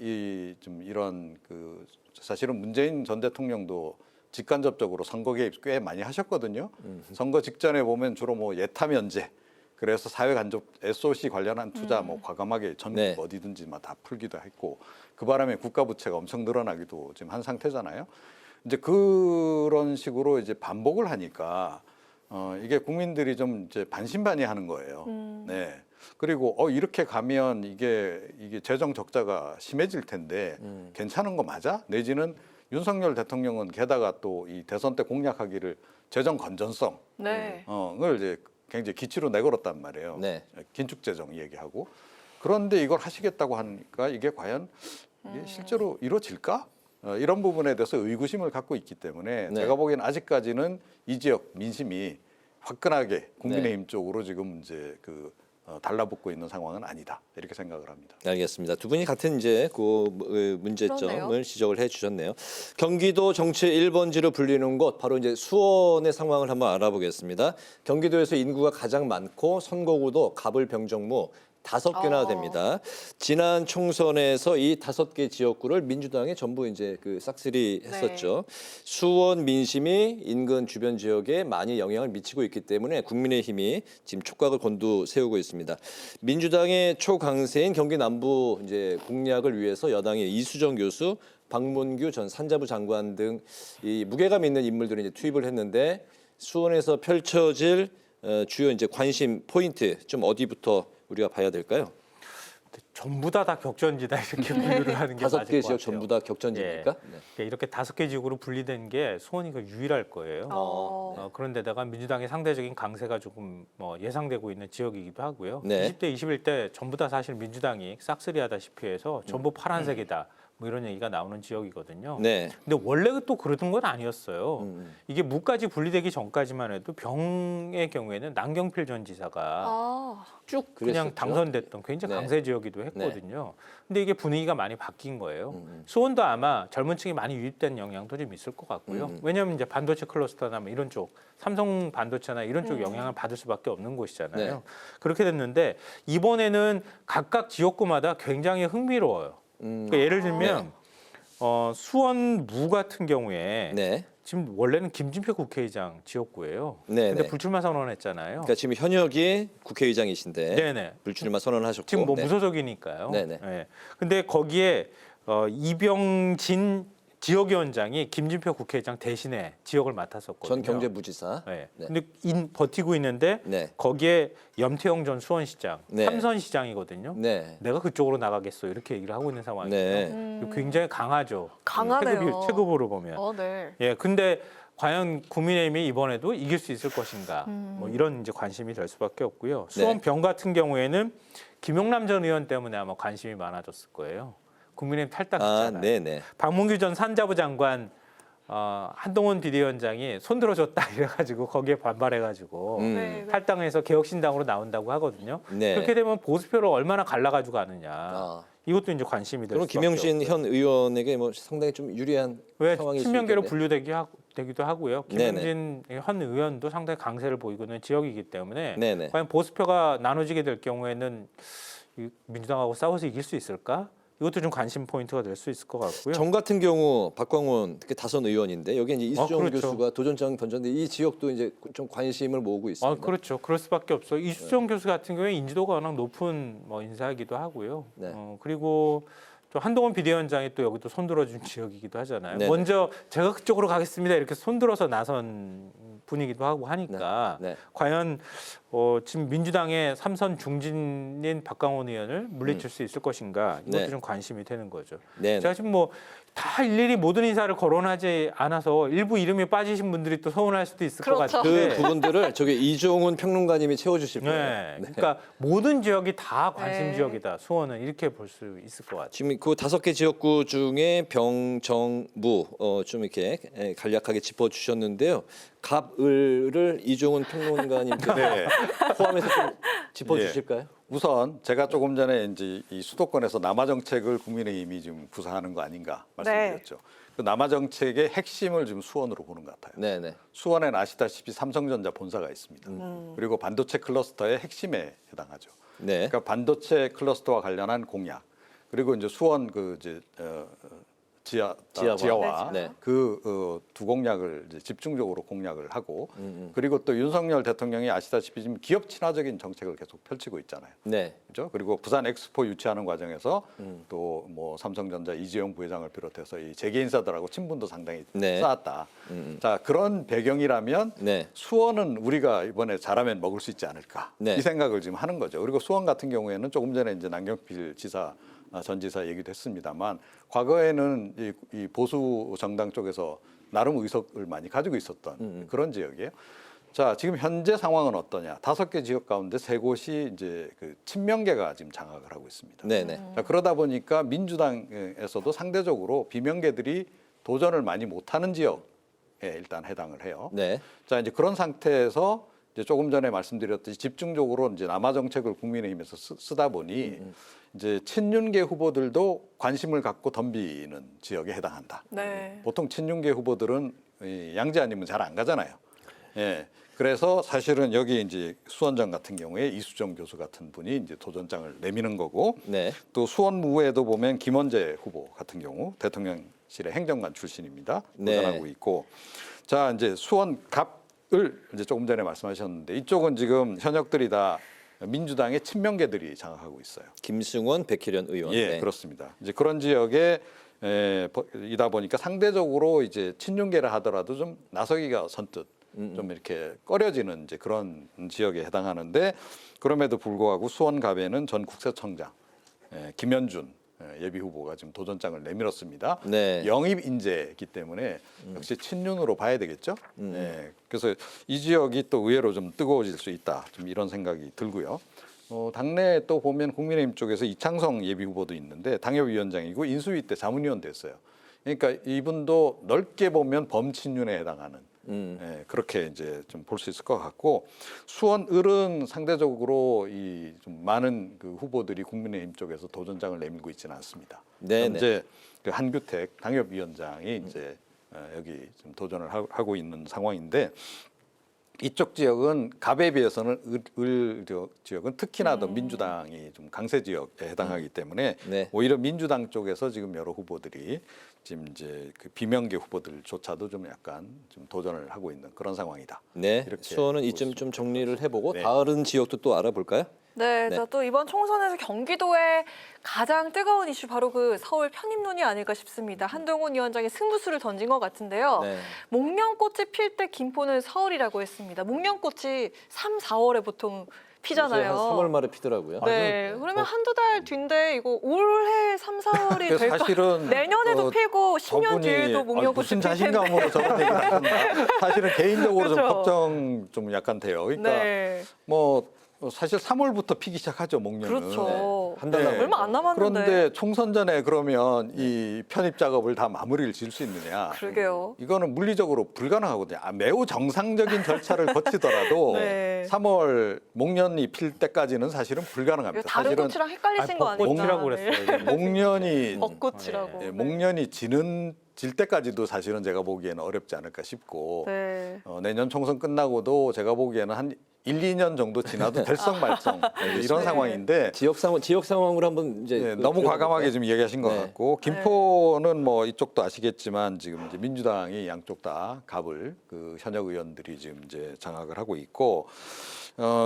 좀 이런 그 사실은 문재인 전 대통령도 직간접적으로 선거 개입 꽤 많이 하셨거든요. 선거 직전에 보면 주로 뭐 예타 면제, 그래서 사회 간접 SOC 관련한 투자 뭐 과감하게 전국 네. 어디든지 다 풀기도 했고 그 바람에 국가 부채가 엄청 늘어나기도 지금 한 상태잖아요. 이제 그런 식으로 이제 반복을 하니까 이게 국민들이 좀 이제 반신반의하는 거예요. 네. 그리고 이렇게 가면 이게 재정 적자가 심해질 텐데 괜찮은 거 맞아? 내지는 윤석열 대통령은 게다가 또 이 대선 때 공약하기를 재정 건전성을 이제 굉장히 기치로 내걸었단 말이에요. 네. 긴축 재정 얘기하고 그런데 이걸 하시겠다고 하니까 이게 과연 이게 실제로 이루어질까? 이런 부분에 대해서 의구심을 갖고 있기 때문에 네. 제가 보기에는 아직까지는 이 지역 민심이 화끈하게 국민의힘 쪽으로 지금 이제 달라붙고 있는 상황은 아니다 이렇게 생각을 합니다. 알겠습니다. 두 분이 같은 이제 문제점을 지적을 해주셨네요. 경기도 정치의 1번지로 불리는 곳 바로 이제 수원의 상황을 한번 알아보겠습니다. 경기도에서 인구가 가장 많고 선거구도 갑을 병정무 5개나 됩니다. 지난 총선에서 이 5개 지역구를 민주당이 전부 이제 싹쓸이 했었죠. 수원 민심이 인근 주변 지역에 많이 영향을 미치고 있기 때문에 국민의힘이 지금 촉각을 곤두세우고 있습니다. 민주당의 초강세인 경기 남부 이제 공략을 위해서 여당의 이수정 교수, 박문규 전 산자부 장관 등 이 무게감 있는 인물들을 이제 투입을 했는데 수원에서 펼쳐질 주요 이제 관심 포인트 좀 어디부터 우리가 봐야 될까요? 전부 다 격전지다 이렇게 분류를 하는 게 맞을 것 5개 같아요. 지역 전부 다 격전지입니까? 네. 이렇게 5개 지역으로 분리된 게 수원이 유일할 거예요. 그런데다가 민주당의 상대적인 강세가 조금 예상되고 있는 지역이기도 하고요. 네. 20대, 21대 전부 다 사실 민주당이 싹쓸이하다시피 해서 전부 파란색이다. 뭐 이런 얘기가 나오는 지역이거든요. 네. 근데 원래 또 그러던 건 아니었어요. 이게 무까지 분리되기 전까지만 해도 병의 경우에는 남경필 전 지사가 쭉 그냥 그랬었죠. 당선됐던 굉장히 네. 강세 지역이기도 했거든요. 근데 이게 분위기가 많이 바뀐 거예요. 수원도 아마 젊은 층이 많이 유입된 영향도 좀 있을 것 같고요. 왜냐하면 이제 반도체 클러스터나 뭐 이런 쪽, 삼성 반도체나 이런 쪽 영향을 받을 수밖에 없는 곳이잖아요. 네. 그렇게 됐는데 이번에는 각각 지역구마다 굉장히 흥미로워요. 그러니까 예를 들면 수원무 같은 경우에 지금 원래는 김진표 국회의장 지역구예요. 근데 불출마 선언했잖아요. 그러니까 지금 현역이 국회의장이신데 네네. 불출마 선언하셨고 지금 무소속이니까요. 네네. 네. 근데 거기에 이병진 지역위원장이 김진표 국회의장 대신에 지역을 맡았었거든요. 전 경제부지사. 네. 근데 버티고 있는데 거기에 염태영 전 수원시장, 삼선시장이거든요. 내가 그쪽으로 나가겠어 이렇게 얘기를 하고 있는 상황이에요. 굉장히 강하죠. 강하네요. 체급으로 보면. 네. 예, 근데 과연 국민의힘이 이번에도 이길 수 있을 것인가? 뭐 이런 이제 관심이 될 수밖에 없고요. 수원병 같은 경우에는 김용남 전 의원 때문에 아마 관심이 많아졌을 거예요. 국민의힘 탈당했잖아요. 박문규 전 산자부 장관 한동훈 비대위원장이 손들어줬다 이래가지고 거기에 반발해가지고 탈당해서 개혁신당으로 나온다고 하거든요. 그렇게 되면 보수표를 얼마나 갈라가지고 가느냐. 이것도 이제 관심이 될 그럼 수밖에 김영신 없고요. 현 의원에게 뭐 상당히 좀 유리한 상황이 친명계로 있겠네요. 분류되기도 하고요. 김영진 현 의원도 상당히 강세를 보이고 있는 지역이기 때문에 과연 보수표가 나눠지게 될 경우에는 민주당하고 싸워서 이길 수 있을까? 이것도 좀 관심 포인트가 될 수 있을 것 같고요. 정 같은 경우 박광원 특히 다선 의원인데 여기 이제 이수정 교수가 도전장 던졌는데 이 지역도 이제 좀 관심을 모으고 있습니다. 그렇죠. 그럴 수밖에 없어요. 이수정 교수 같은 경우에 인지도가 워낙 높은 인사이기도 하고요. 그리고 또 한동훈 비대위원장이 또 여기도 손들어준 지역이기도 하잖아요. 먼저 제가 그쪽으로 가겠습니다 이렇게 손들어서 나선 분이기도 하고 하니까 과연 지금 민주당의 삼선 중진인 박광원 의원을 물리칠 수 있을 것인가 이것도 좀 관심이 되는 거죠. 제가 지금 다 일일이 모든 인사를 거론하지 않아서 일부 이름이 빠지신 분들이 또 서운할 수도 있을 것 같은데 그 부분들을 저기 이종훈 평론가님이 채워주실 거예요. 그러니까 모든 지역이 다 관심 지역이다. 수원은 이렇게 볼 수 있을 것 같아요. 지금 그 5개 지역구 중에 병, 정, 무 좀 이렇게 간략하게 짚어주셨는데요. 갑, 을을 이종훈 평론가님께 포함해서 좀 짚어주실까요? 우선 제가 조금 전에 이제 이 수도권에서 남아 정책을 국민의힘이 지금 구사하는 거 아닌가 말씀드렸죠. 그 남아 정책의 핵심을 지금 수원으로 보는 것 같아요. 수원에는 아시다시피 삼성전자 본사가 있습니다. 그리고 반도체 클러스터의 핵심에 해당하죠. 그러니까 반도체 클러스터와 관련한 공약 그리고 이제 수원 지하와 그 두 공약을 이제 집중적으로 공약을 하고 그리고 또 윤석열 대통령이 아시다시피 지금 기업 친화적인 정책을 계속 펼치고 있잖아요. 그렇죠? 그리고 부산 엑스포 유치하는 과정에서 또 뭐 삼성전자 이재용 부회장을 비롯해서 이 재계 인사들하고 친분도 상당히 쌓았다. 자, 그런 배경이라면 수원은 우리가 이번에 잘하면 먹을 수 있지 않을까 이 생각을 지금 하는 거죠. 그리고 수원 같은 경우에는 조금 전에 이제 남경필 지사 전 지사 얘기도 했습니다만 과거에는 이 보수 정당 쪽에서 나름 의석을 많이 가지고 있었던 그런 지역이에요. 자, 지금 현재 상황은 어떠냐? 5개 지역 가운데 3곳이 이제 그 친명계가 지금 장악을 하고 있습니다. 네네. 자, 그러다 보니까 민주당에서도 상대적으로 비명계들이 도전을 많이 못하는 지역에 일단 해당을 해요. 네. 자, 이제 그런 상태에서 이제 조금 전에 말씀드렸듯이 집중적으로 이제 남아 정책을 국민의힘에서 쓰다 보니 이제 친윤계 후보들도 관심을 갖고 덤비는 지역에 해당한다. 네. 보통 친윤계 후보들은 이 양재 아니면 잘 안 가잖아요. 예. 그래서 사실은 여기 이제 수원장 같은 경우에 이수정 교수 같은 분이 이제 도전장을 내미는 거고, 네. 또 수원무에도 보면 김원재 후보 같은 경우 대통령실의 행정관 출신입니다. 도전하고 네. 있고, 자 이제 수원갑을 이제 조금 전에 말씀하셨는데 이쪽은 지금 현역들이 다 민주당의 친명계들이 장악하고 있어요. 김승원, 백희련 의원. 예, 네. 그렇습니다. 이제 그런 지역에 이다 보니까 상대적으로 이제 친윤계라 하더라도 좀 나서기가 선뜻 좀 이렇게 꺼려지는 이제 그런 지역에 해당하는데, 그럼에도 불구하고 수원갑에는 전 국세청장 김현준 예비 후보가 지금 도전장을 내밀었습니다. 네. 영입 인재이기 때문에 역시 친윤으로 봐야 되겠죠. 그래서 이 지역이 또 의외로 좀 뜨거워질 수 있다. 좀 이런 생각이 들고요. 당내에 또 보면 국민의힘 쪽에서 이창성 예비 후보도 있는데 당협위원장이고 인수위 때 자문위원도 했어요. 그러니까 이분도 넓게 보면 범친윤에 해당하는 그렇게 이제 좀 볼 수 있을 것 같고, 수원 을은 상대적으로 이 좀 많은 그 후보들이 국민의힘 쪽에서 도전장을 내밀고 있지는 않습니다. 네네. 현재 그 한규택 당협위원장이 이제 여기 좀 도전을 하고 있는 상황인데, 이쪽 지역은 갑에 비해서는 을 지역은 특히나 더 민주당이 좀 강세 지역에 해당하기 때문에 네. 오히려 민주당 쪽에서 지금 여러 후보들이 지금 이제 그 비명계 후보들조차도 좀 약간 좀 도전을 하고 있는 그런 상황이다. 네. 이렇게 수원은 이쯤 좀 정리를 해보고 네. 다른 지역도 또 알아볼까요? 네, 네. 자, 또 이번 총선에서 경기도의 가장 뜨거운 이슈 바로 그 서울 편입론이 아닐까 싶습니다. 한동훈 위원장이 승부수를 던진 것 같은데요. 네. 목련꽃이 필 때 김포는 서울이라고 했습니다. 목련꽃이 3, 4월에 보통 피잖아요. 한 3월 말에 피더라고요. 네, 그러면 한두 달 뒤인데 이거 올해 3, 4월이 그래서 될까? 사실은 내년에도 피고 10년 저분이 뒤에도 목련꽃이 무슨 필 텐데. 자신감으로 저런 얘기를 하셨나? 사실은 개인적으로 좀 그렇죠. 걱정 좀 약간 돼요. 그러니까 네. 뭐 사실 3월부터 피기 시작하죠, 목련은. 그렇죠. 한 달 남았 얼마 안 남았는데. 그런데 총선 전에 그러면 이 편입 작업을 다 마무리를 지을 수 있느냐? 그러게요. 이거는 물리적으로 불가능하거든요. 매우 정상적인 절차를 거치더라도 네. 3월 목련이 필 때까지는 사실은 불가능합니다. 다른 사실은 꽃이랑 헷갈리신 거 아닌가? 벚꽃이라고 그랬어요. 목련이 벚꽃이라고. 예, 목련이 질 때까지도 사실은 제가 보기에는 어렵지 않을까 싶고, 네. 내년 총선 끝나고도 제가 보기에는 한 1, 2년 정도 지나도 될성말성 이런 네. 상황인데, 지역 상황으로 한번 이제 네, 너무 과감하게 지금 얘기하신 것 네. 같고, 김포는 뭐 이쪽도 아시겠지만 지금 이제 민주당이 양쪽 다 갑을 그 현역 의원들이 지금 이제 장악을 하고 있고,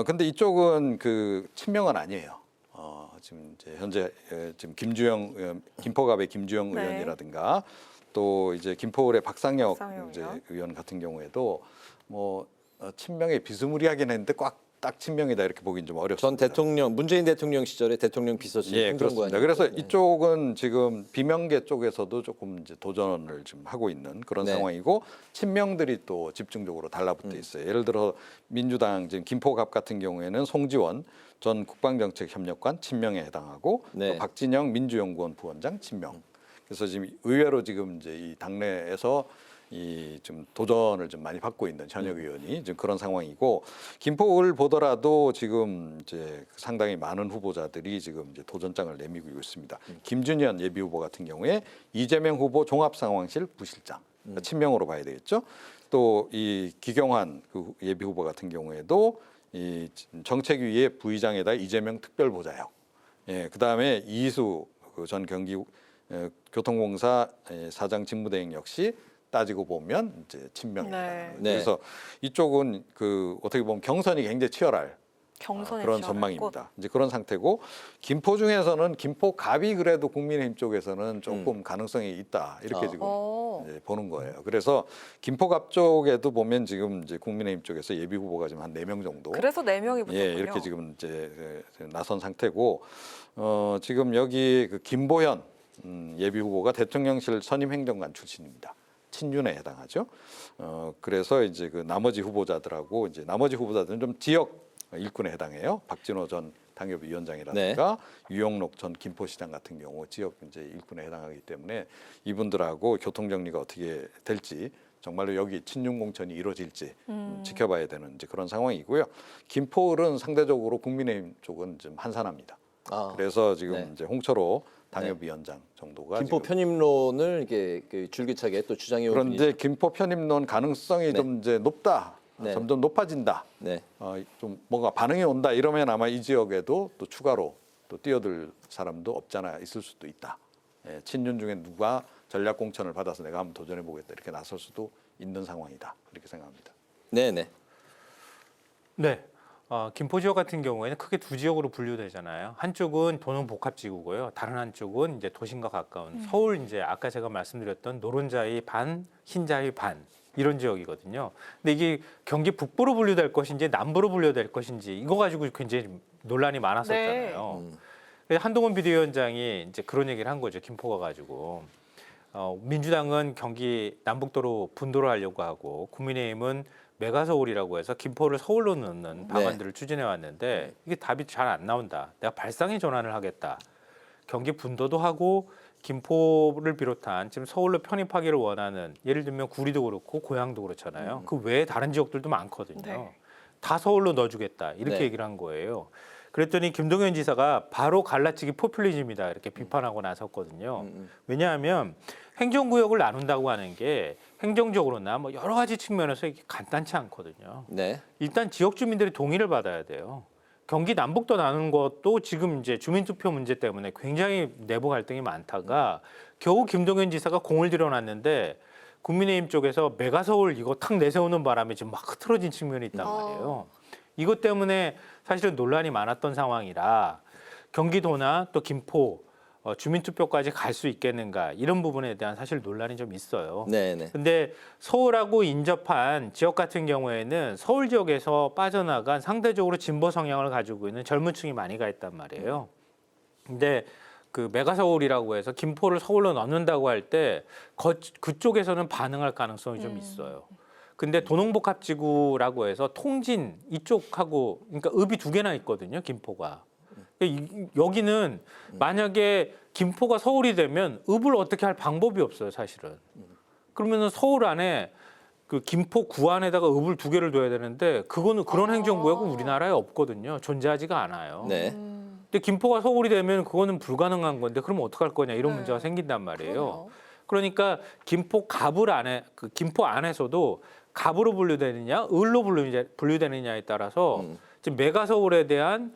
근데 이쪽은 그 친명은 아니에요. 지금 이제 현재 지금 김포갑의 김주영 네. 의원이라든가 또 이제 김포을의 박상혁 이제 의원. 의원 같은 경우에도 뭐 친명에 비스무리하긴 했는데 딱 친명이다 이렇게 보기는 좀 어렵습니다. 문재인 대통령 시절에 대통령 비서실 예, 행정관이. 그렇습니다. 그래서 네. 이쪽은 지금 비명계 쪽에서도 조금 이제 도전을 좀 하고 있는 그런 네. 상황이고, 친명들이 또 집중적으로 달라붙어 있어요. 예를 들어 민주당 지금 김포갑 같은 경우에는 송지원 전 국방정책협력관 친명에 해당하고, 네. 또 박진영 민주연구원 부원장 친명. 그래서 지금 의외로 지금 이제 이 당내에서 이 좀 도전을 좀 많이 받고 있는 현역 의원이 지금 그런 상황이고, 김포을 보더라도 지금 이제 상당히 많은 후보자들이 지금 이제 도전장을 내밀고 있습니다. 김준현 예비 후보 같은 경우에 이재명 후보 종합상황실 부실장, 그러니까 친명으로 봐야 되겠죠. 또 이 기경환 그 예비 후보 같은 경우에도 이 정책위의 부의장에다 이재명 특별보좌역. 예, 그다음에 이희수 그 전 경기 교통공사 사장 직무대행 역시 따지고 보면 이제 친명입니다. 네. 그래서 이쪽은 그 어떻게 보면 경선이 굉장히 치열할 경선에 그런 치열할 전망입니다. 이제 그런 상태고, 김포 중에서는 김포갑이 그래도 국민의힘 쪽에서는 조금 가능성이 있다 이렇게 지금 이제 보는 거예요. 그래서 김포갑 쪽에도 보면 지금 이제 국민의힘 쪽에서 예비 후보가 지금 한 4명 정도. 그래서 4명이 붙었군요. 예, 이렇게 지금 이제 나선 상태고, 지금 여기 그 김보현 예비 후보가 대통령실 선임 행정관 출신입니다. 친윤에 해당하죠. 그래서 이제 그 나머지 후보자들하고 이제 나머지 후보자들은 좀 지역 일꾼에 해당해요. 박진호 전 당협위원장이라든가 유영록 전 김포시장 같은 경우 지역 이제 일꾼에 해당하기 때문에 이분들하고 교통 정리가 어떻게 될지 정말로 여기 친윤 공천이 이루어질지 지켜봐야 되는 이제 그런 상황이고요. 김포을은 상대적으로 국민의힘 쪽은 좀 한산합니다. 그래서 지금 이제 홍철호 당협위원장 정도가 김포 지금 편입론을 이렇게 그 줄기차게 또 주장해 온 그런데 김포 편입론 가능성이 좀 이제 높다. 네. 점점 높아진다. 좀 뭔가 반응이 온다. 이러면 아마 이 지역에도 또 추가로 또 뛰어들 사람도 없잖아 있을 수도 있다. 친윤 중에 누가 전략 공천을 받아서 내가 한번 도전해 보겠다 이렇게 나설 수도 있는 상황이다. 이렇게 생각합니다. 네네. 네. 김포 지역 같은 경우에는 크게 두 지역으로 분류되잖아요. 한쪽은 도농 복합지구고요. 다른 한쪽은 이제 도심과 가까운 서울 이제 아까 제가 말씀드렸던 노른자의 반, 흰자의 반 이런 지역이거든요. 근데 이게 경기 북부로 분류될 것인지 남부로 분류될 것인지 이거 가지고 굉장히 논란이 많았었잖아요. 그래서 한동훈 비대위원장이 이제 그런 얘기를 한 거죠. 김포가 가지고 민주당은 경기 남북도로 분도를 하려고 하고 국민의힘은 메가서울이라고 해서 김포를 서울로 넣는 방안들을 추진해 왔는데 이게 답이 잘 안 나온다. 내가 발상의 전환을 하겠다. 경기 분도도 하고 김포를 비롯한 지금 서울로 편입하기를 원하는 예를 들면 구리도 그렇고 고양도 그렇잖아요. 그 외에 다른 지역들도 많거든요. 다 서울로 넣어주겠다 이렇게 얘기를 한 거예요. 그랬더니 김동연 지사가 바로 갈라치기 포퓰리즘이다 이렇게 비판하고 나섰거든요. 왜냐하면 행정구역을 나눈다고 하는 게 행정적으로나 뭐 여러 가지 측면에서 이게 간단치 않거든요. 일단 지역 주민들의 동의를 받아야 돼요. 경기 남북도 나누는 것도 지금 이제 주민투표 문제 때문에 굉장히 내부 갈등이 많다가 겨우 김동연 지사가 공을 들여놨는데 국민의힘 쪽에서 메가서울 이거 탁 내세우는 바람에 지금 막 흐트러진 측면이 있단 말이에요. 이것 때문에 사실은 논란이 많았던 상황이라 경기도나 또 김포 주민투표까지 갈 수 있겠는가 이런 부분에 대한 사실 논란이 좀 있어요. 근데 서울하고 인접한 지역 같은 경우에는 서울 지역에서 빠져나간 상대적으로 진보 성향을 가지고 있는 젊은 층이 많이 가 있단 말이에요. 근데 그 메가서울이라고 해서 김포를 서울로 넣는다고 할 때 그쪽에서는 반응할 가능성이 좀 있어요. 근데 도농복합지구라고 해서 통진 이쪽하고 그러니까 읍이 두 개나 있거든요. 김포가. 여기는 만약에 김포가 서울이 되면 읍을 어떻게 할 방법이 없어요, 사실은. 그러면은 서울 안에 그 김포 구 안에다가 읍을 두 개를 둬야 되는데 그거는 그런 행정구역은 우리나라에 없거든요. 존재하지가 않아요. 근데 김포가 서울이 되면 그거는 불가능한 건데 그러면 어떡할 거냐 이런 문제가 생긴단 말이에요. 그러니까 김포 갑을 안에 그 김포 안에서도 갑으로 분류되느냐, 을로 분류되느냐에 따라서 지금 메가서울에 대한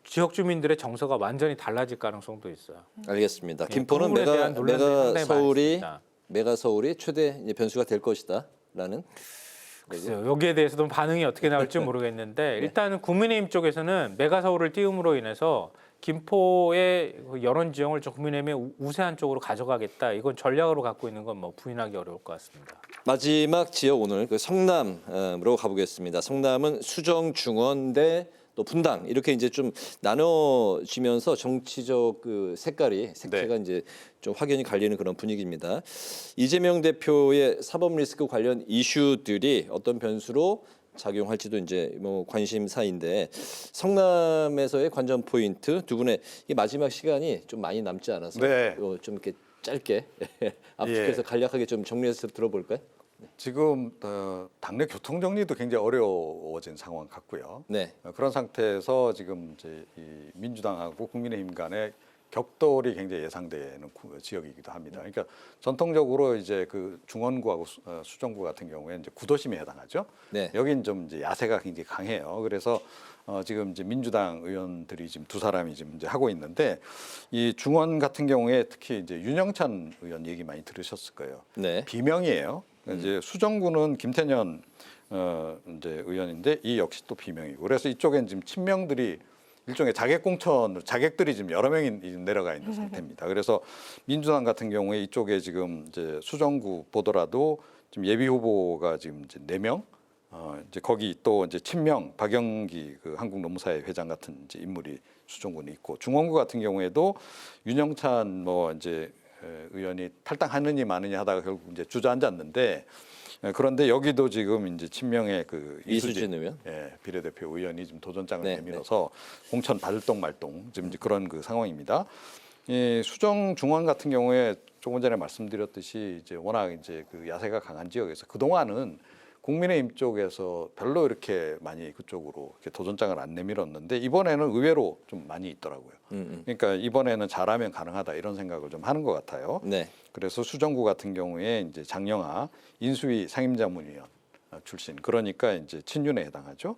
지역 주민들의 정서가 완전히 달라질 가능성도 있어요. 알겠습니다. 예, 김포는 그 부분에 대한 논란들이 상당히 메가서울이 최대 이제 변수가 될 것이다라는. 글쎄요. 여기에 대해서도 반응이 어떻게 나올지 모르겠는데 일단 국민의힘 쪽에서는 메가서울을 띄움으로 인해서 김포의 여론 지형을 좀 국민의힘의 우세한 쪽으로 가져가겠다. 이건 전략으로 갖고 있는 건 뭐 부인하기 어려울 것 같습니다. 마지막 지역 오늘 그 성남으로 가보겠습니다. 성남은 수정 중원대 또 분당 이렇게 이제 좀 나눠지면서 정치적 그 색채가 이제 좀 확연히 갈리는 그런 분위기입니다. 이재명 대표의 사법 리스크 관련 이슈들이 어떤 변수로 작용할지도 이제 뭐 관심사인데 성남에서의 관전 포인트 두 분의 이 마지막 시간이 좀 많이 남지 않아서 좀 이렇게 짧게 압축해서 간략하게 좀 정리해서 들어볼까요? 지금 당내 교통 정리도 굉장히 어려워진 상황 같고요. 그런 상태에서 지금 이제 이 민주당하고 국민의힘 간의 격돌이 굉장히 예상되는 지역이기도 합니다. 그러니까 전통적으로 이제 그 중원구하고 수정구 같은 경우에 이제 구도심에 해당하죠. 여긴 좀 이제 야세가 굉장히 강해요. 그래서 지금 이제 민주당 의원들이 지금 두 사람이 지금 이제 하고 있는데 이 중원 같은 경우에 특히 이제 윤영찬 의원 얘기 많이 들으셨을 거예요. 비명이에요. 이제 수정구는 김태년 이제 의원인데 이 역시 또 비명이고 그래서 이쪽엔 지금 친명들이 일종의 자객들이 지금 여러 명이 내려가 있는 상태입니다. 그래서 민주당 같은 경우에 이쪽에 지금 이제 수정구 보더라도 지금 예비 후보가 지금 이제 4명, 이제 거기 또 이제 친명 박영기 그 한국노무사회 회장 같은 이제 인물이 수정구는 있고 중원구 같은 경우에도 윤영찬 뭐 이제 의원이 탈당하느니 마느니 하다가 결국 이제 주저앉았는데 그런데 여기도 지금 이제 친명의 그 이수진 의원, 비례대표 의원이 지금 도전장을 네, 내밀어서 공천 받을동 말동 지금 이제 그런 그 상황입니다. 이 수정 중원 같은 경우에 조금 전에 말씀드렸듯이 이제 워낙 이제 그 야세가 강한 지역에서 그 동안은 국민의힘 쪽에서 별로 이렇게 많이 그쪽으로 이렇게 도전장을 안 내밀었는데 이번에는 의외로 좀 많이 있더라고요. 그러니까 이번에는 잘하면 가능하다 이런 생각을 좀 하는 것 같아요. 네. 그래서 수정구 같은 경우에 이제 장영하 인수위 상임자문위원 출신 그러니까 이제 친윤에 해당하죠.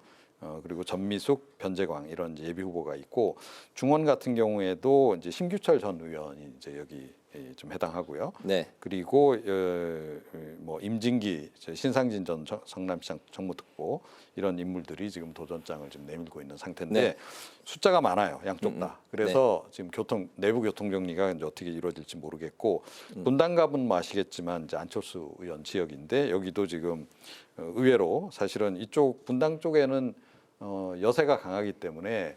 그리고 전미숙, 변재광 이런 이제 예비 후보가 있고 중원 같은 경우에도 이제 심규철 전 의원이 이제 여기 좀 해당하고요. 네. 그리고 뭐 임진기, 신상진 전 성남시장 정무특보 이런 인물들이 지금 도전장을 지금 내밀고 있는 상태인데 네. 숫자가 많아요, 양쪽 다. 그래서 지금 내부 교통 정리가 이제 어떻게 이루어질지 모르겠고 분당갑은 뭐 아시겠지만 이제 안철수 의원 지역인데 여기도 지금 의외로 사실은 이쪽 분당 쪽에는 여세가 강하기 때문에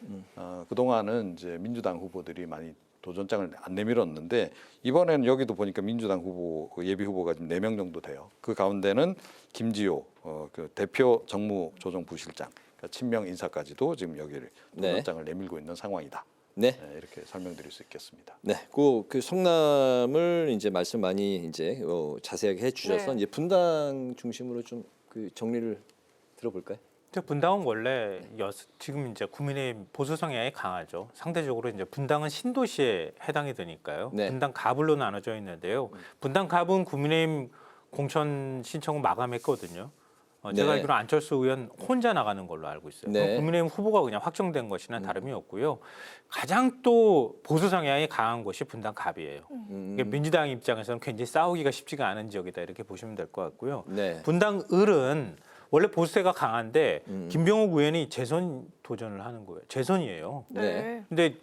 그 동안은 이제 민주당 후보들이 많이 도전장을 안 내밀었는데 이번에는 여기도 보니까 민주당 후보 예비 후보가 지금 4명 정도 돼요. 그 가운데는 김지호 그 대표 정무조정부실장 그러니까 친명 인사까지도 지금 여기를 도전장을 내밀고 있는 상황이다. 네. 이렇게 설명드릴 수 있겠습니다. 네, 그 성남을 이제 말씀 많이 이제 자세하게 해주셔서 이제 분당 중심으로 좀 그 정리를 들어볼까요? 분당은 원래 지금 이제 국민의힘 보수 성향이 강하죠. 상대적으로 이제 분당은 신도시에 해당이 되니까요. 네. 분당 갑으로 나눠져 있는데요. 분당 갑은 국민의힘 공천 신청을 마감했거든요. 제가 알기로 안철수 의원 혼자 나가는 걸로 알고 있어요. 네. 국민의힘 후보가 그냥 확정된 것이나 다름이 없고요. 가장 또 보수 성향이 강한 곳이 분당 갑이에요. 그러니까 민주당 입장에서는 굉장히 싸우기가 쉽지가 않은 지역이다 이렇게 보시면 될 것 같고요. 네. 분당 을은 원래 보수세가 강한데 김병욱 의원이 재선 도전을 하는 거예요. 재선이에요. 네. 근데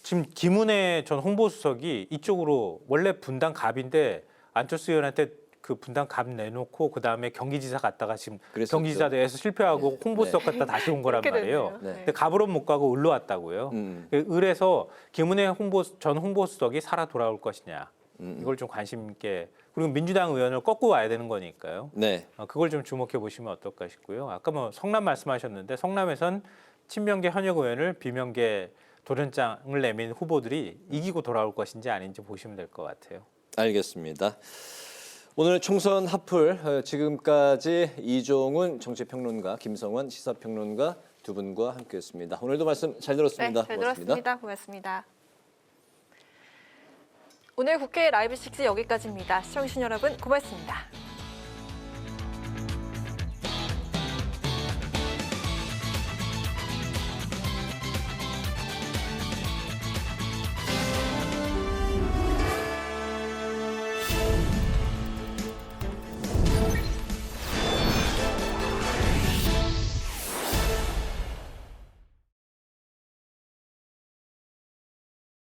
지금 김은혜 전 홍보수석이 이쪽으로 원래 분당 갑인데 안철수 의원한테 그 분당 갑 내놓고 그 다음에 경기지사 갔다가 지금 그랬었죠. 경기지사 대에서 실패하고 홍보수석 갔다 다시 온 거란 말이에요. 네. 근데 갑으로 못 가고 을로 왔다고요. 을에서 김은혜 전 홍보수석이 살아 돌아올 것이냐. 이걸 좀 관심 있게 그리고 민주당 의원을 꺾고 와야 되는 거니까요. 네. 그걸 좀 주목해 보시면 어떨까 싶고요. 아까 뭐 성남 말씀하셨는데 성남에선 친명계 현역 의원을 비명계 도전장을 내민 후보들이 이기고 돌아올 것인지 아닌지 보시면 될 것 같아요. 알겠습니다. 오늘 총선 핫플 지금까지 이종훈 정치평론가, 김성환 시사평론가 두 분과 함께했습니다. 오늘도 말씀 잘 들었습니다. 네, 잘 고맙습니다. 들었습니다. 고맙습니다. 오늘 국회 라이브 6 여기까지입니다. 시청해주신 여러분 고맙습니다.